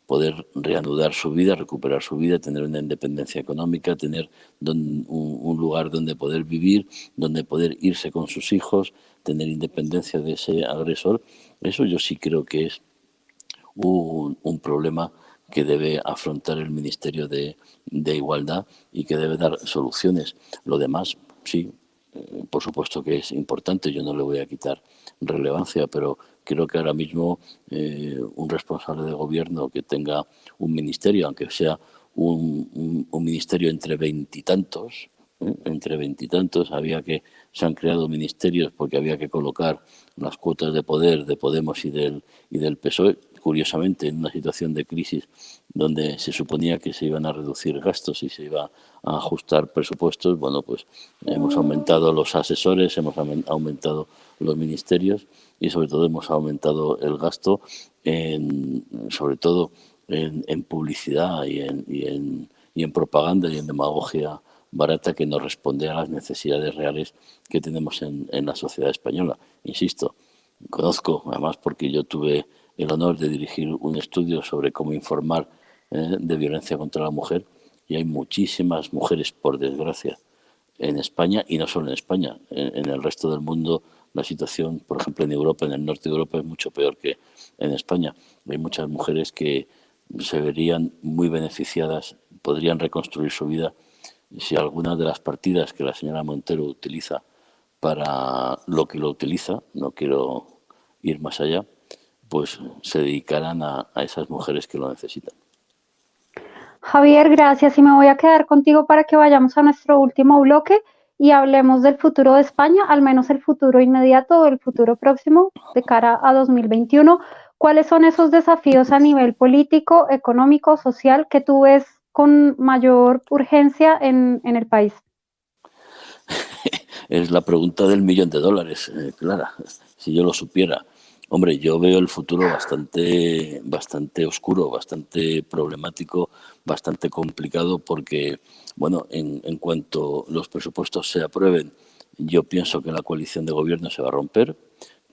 poder reanudar su vida, recuperar su vida, tener una independencia económica, tener un lugar donde poder vivir, donde poder irse con sus hijos, tener independencia de ese agresor. Eso yo sí creo que es un problema que debe afrontar el Ministerio de Igualdad y que debe dar soluciones. Lo demás, sí, por supuesto que es importante, yo no le voy a quitar relevancia, pero creo que ahora mismo un responsable de gobierno que tenga un ministerio, aunque sea un ministerio entre veintitantos, se han creado ministerios porque había que colocar las cuotas de poder de Podemos y del PSOE, curiosamente en una situación de crisis donde se suponía que se iban a reducir gastos y se iba a ajustar presupuestos. Bueno, pues hemos aumentado los asesores, hemos aumentado los ministerios y sobre todo hemos aumentado el gasto sobre todo en publicidad y en propaganda y en demagogia barata que no responde a las necesidades reales que tenemos en la sociedad española. Insisto, conozco, además porque yo tuve el honor de dirigir un estudio sobre cómo informar de violencia contra la mujer y hay muchísimas mujeres, por desgracia, en España y no solo en España, en el resto del mundo la situación, por ejemplo en Europa, en el norte de Europa es mucho peor que en España. Hay muchas mujeres que se verían muy beneficiadas, podrían reconstruir su vida si algunas de las partidas que la señora Montero utiliza para lo que lo utiliza, no quiero ir más allá, pues se dedicaran a esas mujeres que lo necesitan. Javier, gracias y me voy a quedar contigo para que vayamos a nuestro último bloque y hablemos del futuro de España, al menos el futuro inmediato o el futuro próximo de cara a 2021. ¿Cuáles son esos desafíos a nivel político, económico, social que tú ves con mayor urgencia en el país? Es la pregunta del $1.000.000, Clara, si yo lo supiera. Hombre, yo veo el futuro bastante oscuro, bastante problemático, bastante complicado porque, bueno, en cuanto los presupuestos se aprueben, yo pienso que la coalición de gobierno se va a romper,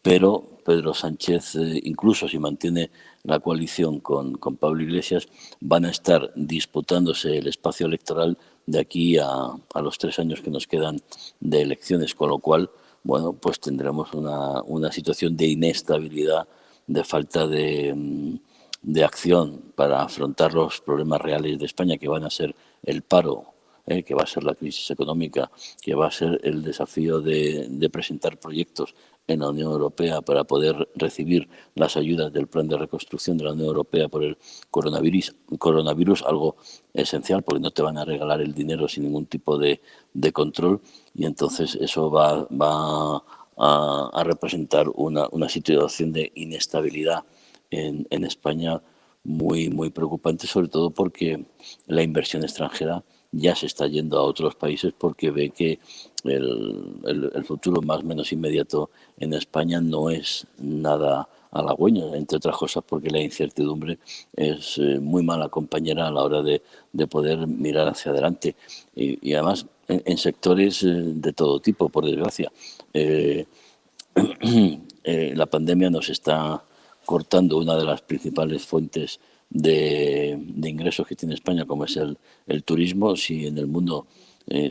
pero Pedro Sánchez, incluso si mantiene la coalición con Pablo Iglesias, van a estar disputándose el espacio electoral de aquí a los 3 años que nos quedan de elecciones, con lo cual, bueno, pues tendremos una situación de inestabilidad, de falta de acción para afrontar los problemas reales de España, que van a ser el paro, que va a ser la crisis económica, que va a ser el desafío de presentar proyectos en la Unión Europea para poder recibir las ayudas del plan de reconstrucción de la Unión Europea por el coronavirus, algo esencial porque no te van a regalar el dinero sin ningún tipo de control, y entonces eso va a representar una situación de inestabilidad en España muy preocupante, sobre todo porque la inversión extranjera ya se está yendo a otros países porque ve que el futuro más o menos inmediato en España no es nada halagüeño, entre otras cosas porque la incertidumbre es muy mala compañera a la hora de poder mirar hacia adelante. Y además en sectores de todo tipo, por desgracia. La pandemia nos está cortando una de las principales fuentes de ingresos que tiene España, como es el turismo. Si en el mundo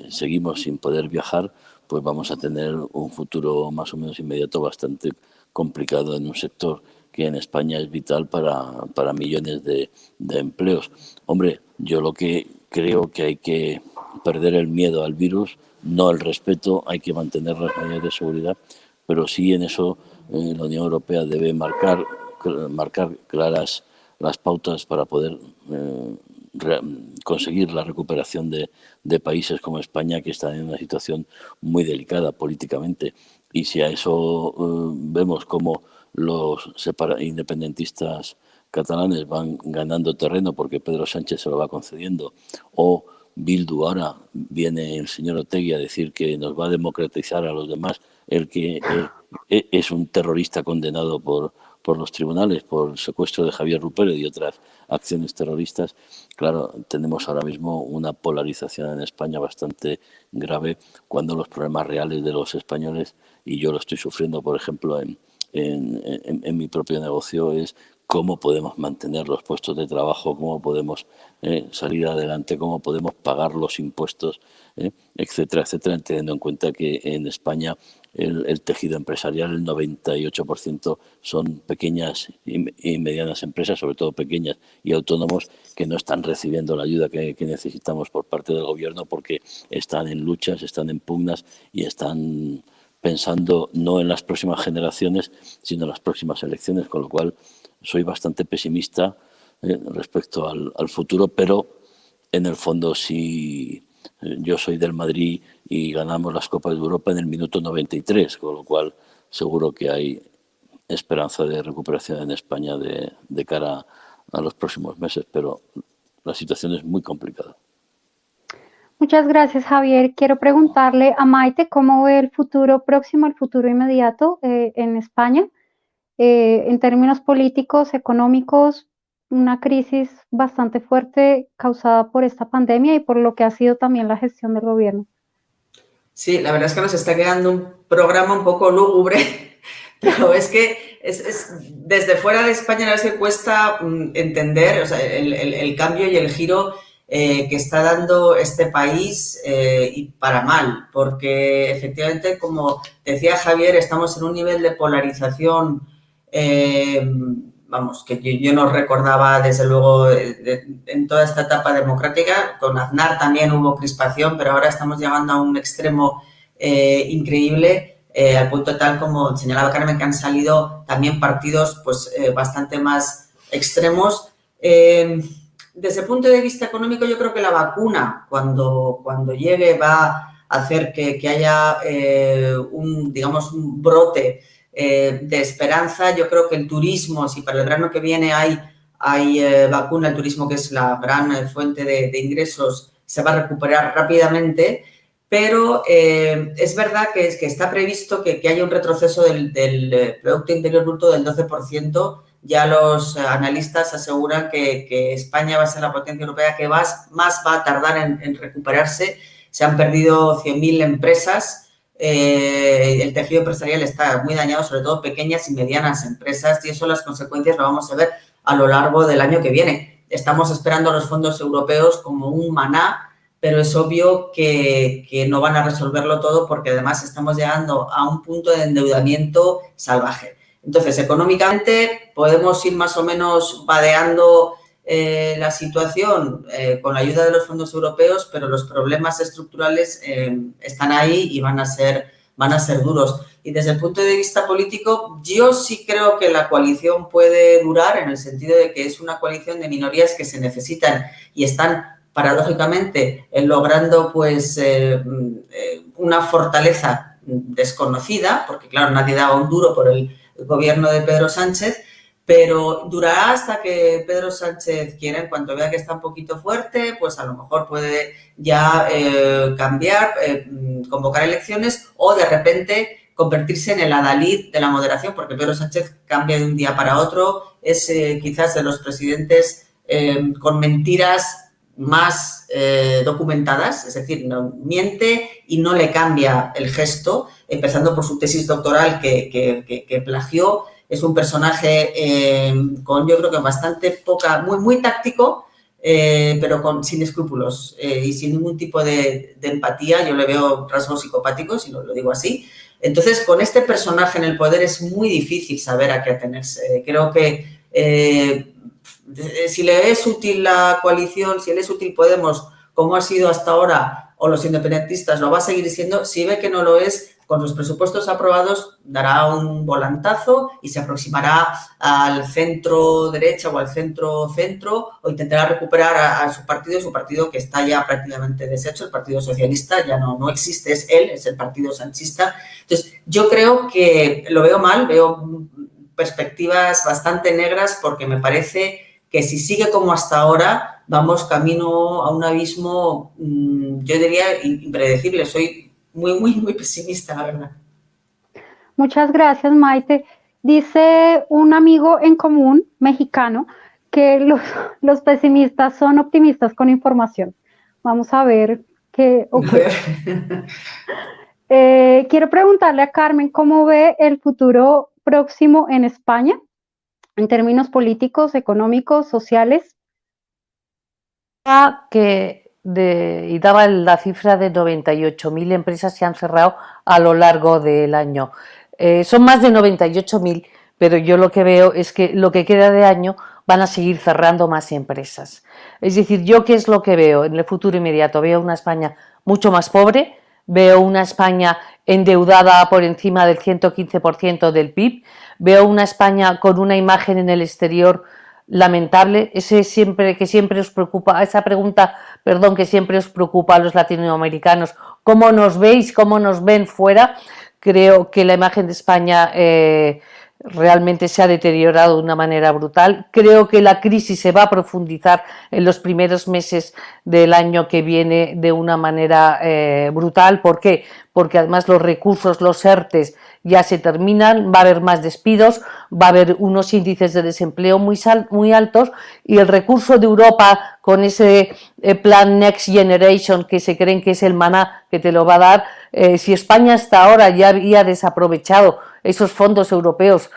seguimos sin poder viajar, pues vamos a tener un futuro más o menos inmediato bastante complicado en un sector que en España es vital para millones de empleos. Hombre, yo lo que creo que hay que perder el miedo al virus, no el respeto, hay que mantener las medidas de seguridad, pero sí en eso la Unión Europea debe marcar claras las pautas para poder conseguir la recuperación de países como España, que están en una situación muy delicada políticamente. Y si a eso vemos cómo los independentistas catalanes van ganando terreno porque Pedro Sánchez se lo va concediendo, o Bildu, ahora viene el señor Otegi a decir que nos va a democratizar a los demás, el que es un terrorista condenado por los tribunales, por el secuestro de Javier Rupert y otras acciones terroristas. Claro, tenemos ahora mismo una polarización en España bastante grave, cuando los problemas reales de los españoles, y yo lo estoy sufriendo, por ejemplo, en mi propio negocio, es cómo podemos mantener los puestos de trabajo, cómo podemos salir adelante, cómo podemos pagar los impuestos, etcétera, etcétera, teniendo en cuenta que en España el tejido empresarial, el 98% son pequeñas y medianas empresas, sobre todo pequeñas y autónomos, que no están recibiendo la ayuda que necesitamos por parte del gobierno porque están en luchas, están en pugnas y están pensando no en las próximas generaciones, sino en las próximas elecciones, con lo cual soy bastante pesimista respecto al futuro, pero en el fondo sí. Yo soy del Madrid y ganamos las Copas de Europa en el minuto 93, con lo cual seguro que hay esperanza de recuperación en España de cara a los próximos meses, pero la situación es muy complicada. Muchas gracias, Javier. Quiero preguntarle a Maite cómo ve el futuro próximo, el futuro inmediato en España, en términos políticos, económicos, una crisis bastante fuerte causada por esta pandemia y por lo que ha sido también la gestión del gobierno. Sí, la verdad es que nos está quedando un programa un poco lúgubre, pero es que desde fuera de España a veces cuesta entender, o sea, el cambio y el giro que está dando este país y para mal, porque efectivamente, como decía Javier, estamos en un nivel de polarización vamos, que yo no recordaba, desde luego, en toda esta etapa democrática. Con Aznar también hubo crispación, pero ahora estamos llegando a un extremo increíble, al punto tal, como señalaba Carmen, que han salido también partidos pues bastante más extremos. Desde el punto de vista económico, yo creo que la vacuna, cuando llegue, va a hacer que haya digamos, un brote de esperanza. Yo creo que el turismo, si para el verano que viene hay vacuna, el turismo, que es la gran fuente de ingresos, se va a recuperar rápidamente. Pero es verdad que está previsto que haya un retroceso del Producto Interior Bruto del 12%. Ya los analistas aseguran que España va a ser la potencia europea que más va a tardar en recuperarse. Se han perdido 100.000 empresas. El tejido empresarial está muy dañado, sobre todo pequeñas y medianas empresas, y eso, las consecuencias lo vamos a ver a lo largo del año que viene. Estamos esperando a los fondos europeos como un maná, pero es obvio que no van a resolverlo todo, porque además estamos llegando a un punto de endeudamiento salvaje. Entonces, económicamente podemos ir más o menos vadeando la situación con la ayuda de los fondos europeos, pero los problemas estructurales están ahí y van a ser duros. Y desde el punto de vista político, yo sí creo que la coalición puede durar, en el sentido de que es una coalición de minorías que se necesitan y están, paradójicamente, logrando pues una fortaleza desconocida, porque claro, nadie daba un duro por el gobierno de Pedro Sánchez, pero durará hasta que Pedro Sánchez quiera. En cuanto vea que está un poquito fuerte, pues a lo mejor puede ya cambiar, convocar elecciones, o de repente convertirse en el adalid de la moderación, porque Pedro Sánchez cambia de un día para otro. Es quizás de los presidentes con mentiras más documentadas, es decir, no miente y no le cambia el gesto, empezando por su tesis doctoral que plagió. Es un personaje yo creo que bastante poca, muy táctico, pero sin escrúpulos y sin ningún tipo de empatía. Yo le veo rasgos psicopáticos, y lo digo así. Entonces, con este personaje en el poder es muy difícil saber a qué atenerse. Creo que si le es útil la coalición, si le es útil Podemos, como ha sido hasta ahora, o los independentistas, lo va a seguir siendo. Si ve que no lo es, con los presupuestos aprobados dará un volantazo y se aproximará al centro derecha o al centro, o intentará recuperar a su partido que está ya prácticamente deshecho. El Partido Socialista ya no existe, es él, es el Partido Sanchista. Entonces, yo creo que lo veo mal, veo perspectivas bastante negras, porque me parece que si sigue como hasta ahora, vamos camino a un abismo, yo diría, impredecible. Soy muy pesimista, la verdad. Muchas gracias, Maite. Dice un amigo en común mexicano que los pesimistas son optimistas con información. Vamos a ver qué ocurre. Quiero preguntarle a Carmen cómo ve el futuro próximo en España, en términos políticos, económicos, sociales. Y daba la cifra de 98.000 empresas se han cerrado a lo largo del año. Son más de 98.000, pero yo lo que veo es que lo que queda de año van a seguir cerrando más empresas. Es decir, ¿yo qué es lo que veo en el futuro inmediato? Veo una España mucho más pobre, veo una España endeudada por encima del 115% del PIB, veo una España con una imagen en el exterior lamentable. Que siempre os preocupa, esa pregunta, que siempre os preocupa a los latinoamericanos: ¿cómo nos veis? ¿Cómo nos ven fuera? Creo que la imagen de España realmente se ha deteriorado de una manera brutal. Creo que la crisis se va a profundizar en los primeros meses del año que viene de una manera brutal. ¿Por qué? Porque además los recursos, los ERTEs, ya se terminan, va a haber más despidos, va a haber unos índices de desempleo muy altos, y el recurso de Europa con ese plan Next Generation, que se creen que es el maná que te lo va a dar, si España hasta ahora ya había desaprovechado esos fondos europeos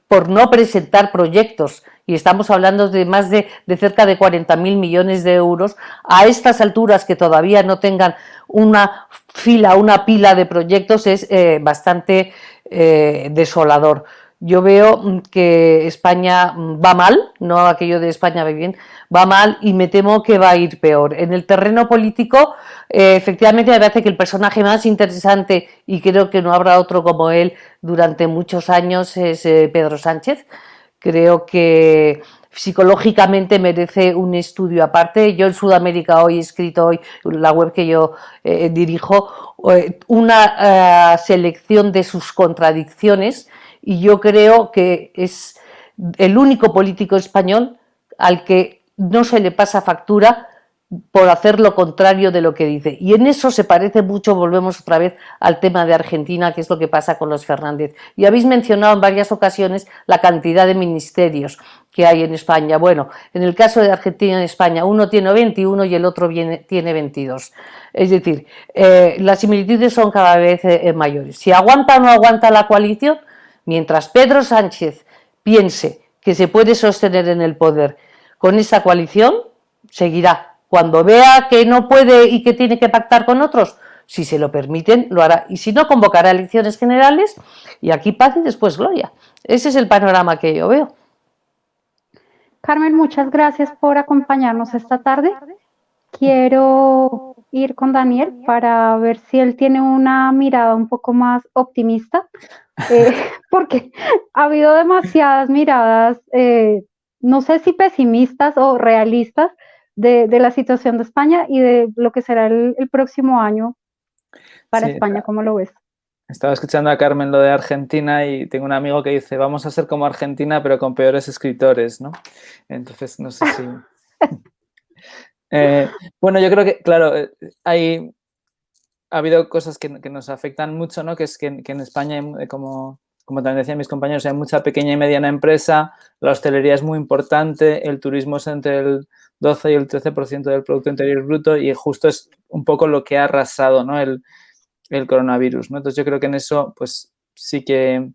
por no presentar proyectos, y estamos hablando de más de cerca de 40.000 millones de euros, a estas alturas que todavía no tengan una pila de proyectos, es bastante desolador. Yo veo que España va mal, no aquello de España va bien, va mal y me temo que va a ir peor. En el terreno político, efectivamente me parece que el personaje más interesante, y creo que no habrá otro como él durante muchos años, es Pedro Sánchez. Creo que psicológicamente merece un estudio aparte. Yo en Sudamérica hoy he escrito, hoy la web que yo dirijo, una selección de sus contradicciones, y yo creo que es el único político español al que no se le pasa factura por hacer lo contrario de lo que dice. Y en eso se parece mucho, volvemos otra vez al tema de Argentina, que es lo que pasa con los Fernández. Y habéis mencionado en varias ocasiones la cantidad de ministerios que hay en España. Bueno, en el caso de Argentina y España, uno tiene 21 y el otro tiene 22. Es decir, las similitudes son cada vez mayores. Si aguanta o no aguanta la coalición, mientras Pedro Sánchez piense que se puede sostener en el poder con esa coalición, seguirá. Cuando vea que no puede y que tiene que pactar con otros, si se lo permiten, lo hará. Y si no, convocará elecciones generales y aquí paz y después gloria. Ese es el panorama que yo veo. Carmen, muchas gracias por acompañarnos esta tarde. Quiero ir con Daniel para ver si él tiene una mirada un poco más optimista, porque ha habido demasiadas miradas, no sé si pesimistas o realistas, de la situación de España y de lo que será el próximo año para Sí, España. ¿Cómo lo ves? estaba escuchando a Carmen lo de Argentina y tengo un amigo que dice, vamos a ser como Argentina, pero con peores escritores, ¿no? Entonces, no sé si... bueno, yo creo que, claro, ha habido cosas que nos afectan mucho, ¿no? Que es que en España, como también decían mis compañeros, hay mucha pequeña y mediana empresa, la hostelería es muy importante, el turismo es entre el 12 y el 13% del Producto Interior Bruto y justo es un poco lo que ha arrasado, ¿no? el coronavirus, ¿no? Entonces yo creo que en eso pues sí que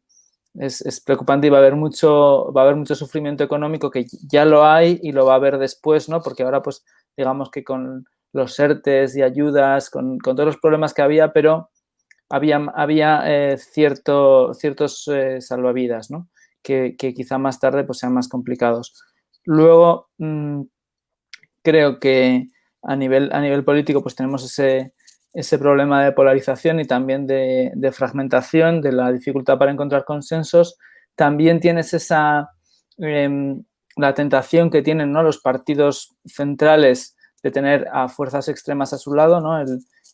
es preocupante y va a haber mucho sufrimiento económico, que ya lo hay y lo va a haber después, ¿no? Porque ahora pues digamos que con los ERTEs y ayudas, con todos los problemas que había, pero había ciertos salvavidas, ¿no? Que quizá más tarde pues sean más complicados. Luego creo que a nivel político pues tenemos ese problema de polarización y también de fragmentación, de la dificultad para encontrar consensos. También tienes la tentación que tienen, ¿no?, los partidos centrales de tener a fuerzas extremas a su lado, ¿no?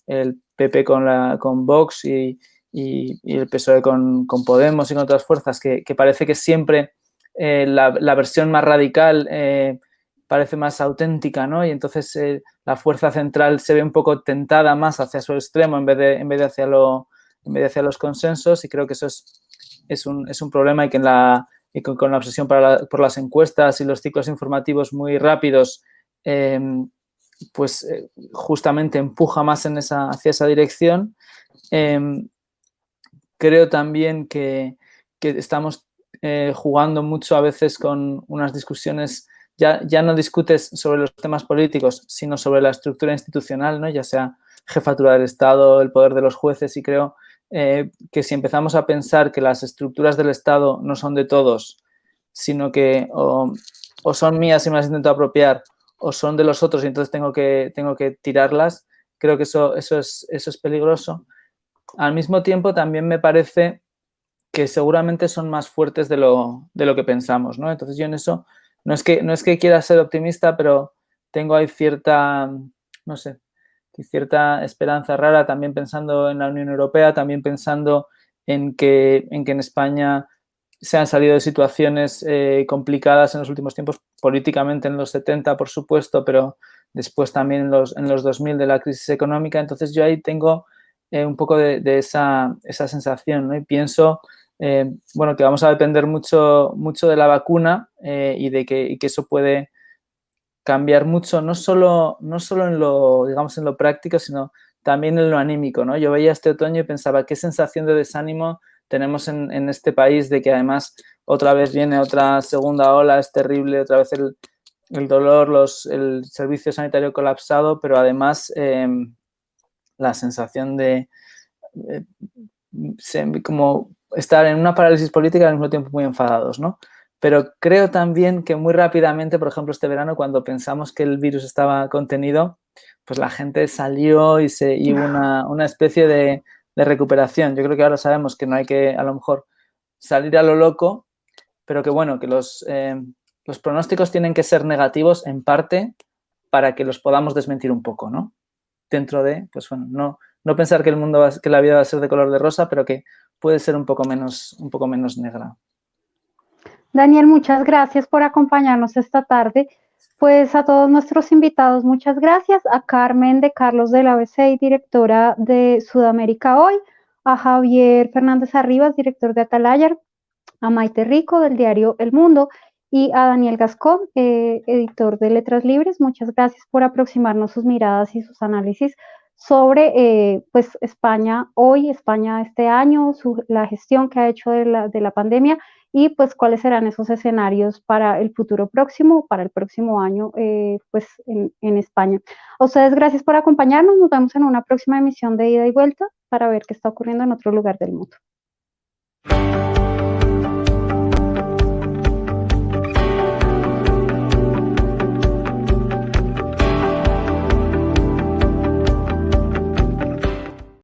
El PP con Vox y el PSOE con Podemos y con otras fuerzas, que parece que siempre la versión más radical parece más auténtica, ¿no? Y entonces la fuerza central se ve un poco tentada más hacia su extremo en vez de hacia los consensos, y creo que eso es un problema, y que con la obsesión por las encuestas y los ciclos informativos muy rápidos, justamente empuja más hacia esa dirección. Creo también que estamos jugando mucho a veces con unas discusiones. Ya no discutes sobre los temas políticos, sino sobre la estructura institucional, ¿no? Ya sea jefatura del Estado, el poder de los jueces, y creo que si empezamos a pensar que las estructuras del Estado no son de todos, sino que o son mías y me las intento apropiar, o son de los otros y entonces tengo que tirarlas, creo que eso es peligroso. Al mismo tiempo, también me parece que seguramente son más fuertes de lo que pensamos, ¿no? Entonces yo en eso no es que quiera ser optimista, pero tengo ahí cierta esperanza rara, también pensando en la Unión Europea, también pensando en que en España se han salido de situaciones complicadas en los últimos tiempos, políticamente en los 70, por supuesto, pero después también en los 2000 de la crisis económica. Entonces yo ahí tengo un poco de esa sensación, ¿no? Y pienso que vamos a depender mucho de la vacuna y que eso puede cambiar mucho, no solo en lo práctico, sino también en lo anímico, ¿no? Yo veía este otoño y pensaba, qué sensación de desánimo tenemos en este país, de que además otra vez viene otra segunda ola, es terrible, otra vez el dolor, el servicio sanitario colapsado, pero además la sensación de como estar en una parálisis política y al mismo tiempo muy enfadados, ¿no? Pero creo también que muy rápidamente, por ejemplo, este verano, cuando pensamos que el virus estaba contenido, pues la gente salió y hubo una especie de recuperación. Yo creo que ahora sabemos que no hay que, a lo mejor, salir a lo loco, pero que bueno, que los pronósticos tienen que ser negativos en parte para que los podamos desmentir un poco, ¿no? Dentro de, pues bueno, no pensar que que la vida va a ser de color de rosa, pero que puede ser un poco menos negra. Daniel, muchas gracias por acompañarnos esta tarde. Pues a todos nuestros invitados, muchas gracias. A Carmen de Carlos de la ABC, directora de Sudamérica Hoy. A Javier Fernández Arribas, director de Atalaya. A Maite Rico, del diario El Mundo. Y a Daniel Gascón, editor de Letras Libres. Muchas gracias por aproximarnos sus miradas y sus análisis sobre pues España hoy, España este año, la gestión que ha hecho de la pandemia y pues cuáles serán esos escenarios para el futuro próximo, para el próximo año pues en España. A ustedes gracias por acompañarnos, nos vemos en una próxima emisión de Ida y Vuelta para ver qué está ocurriendo en otro lugar del mundo.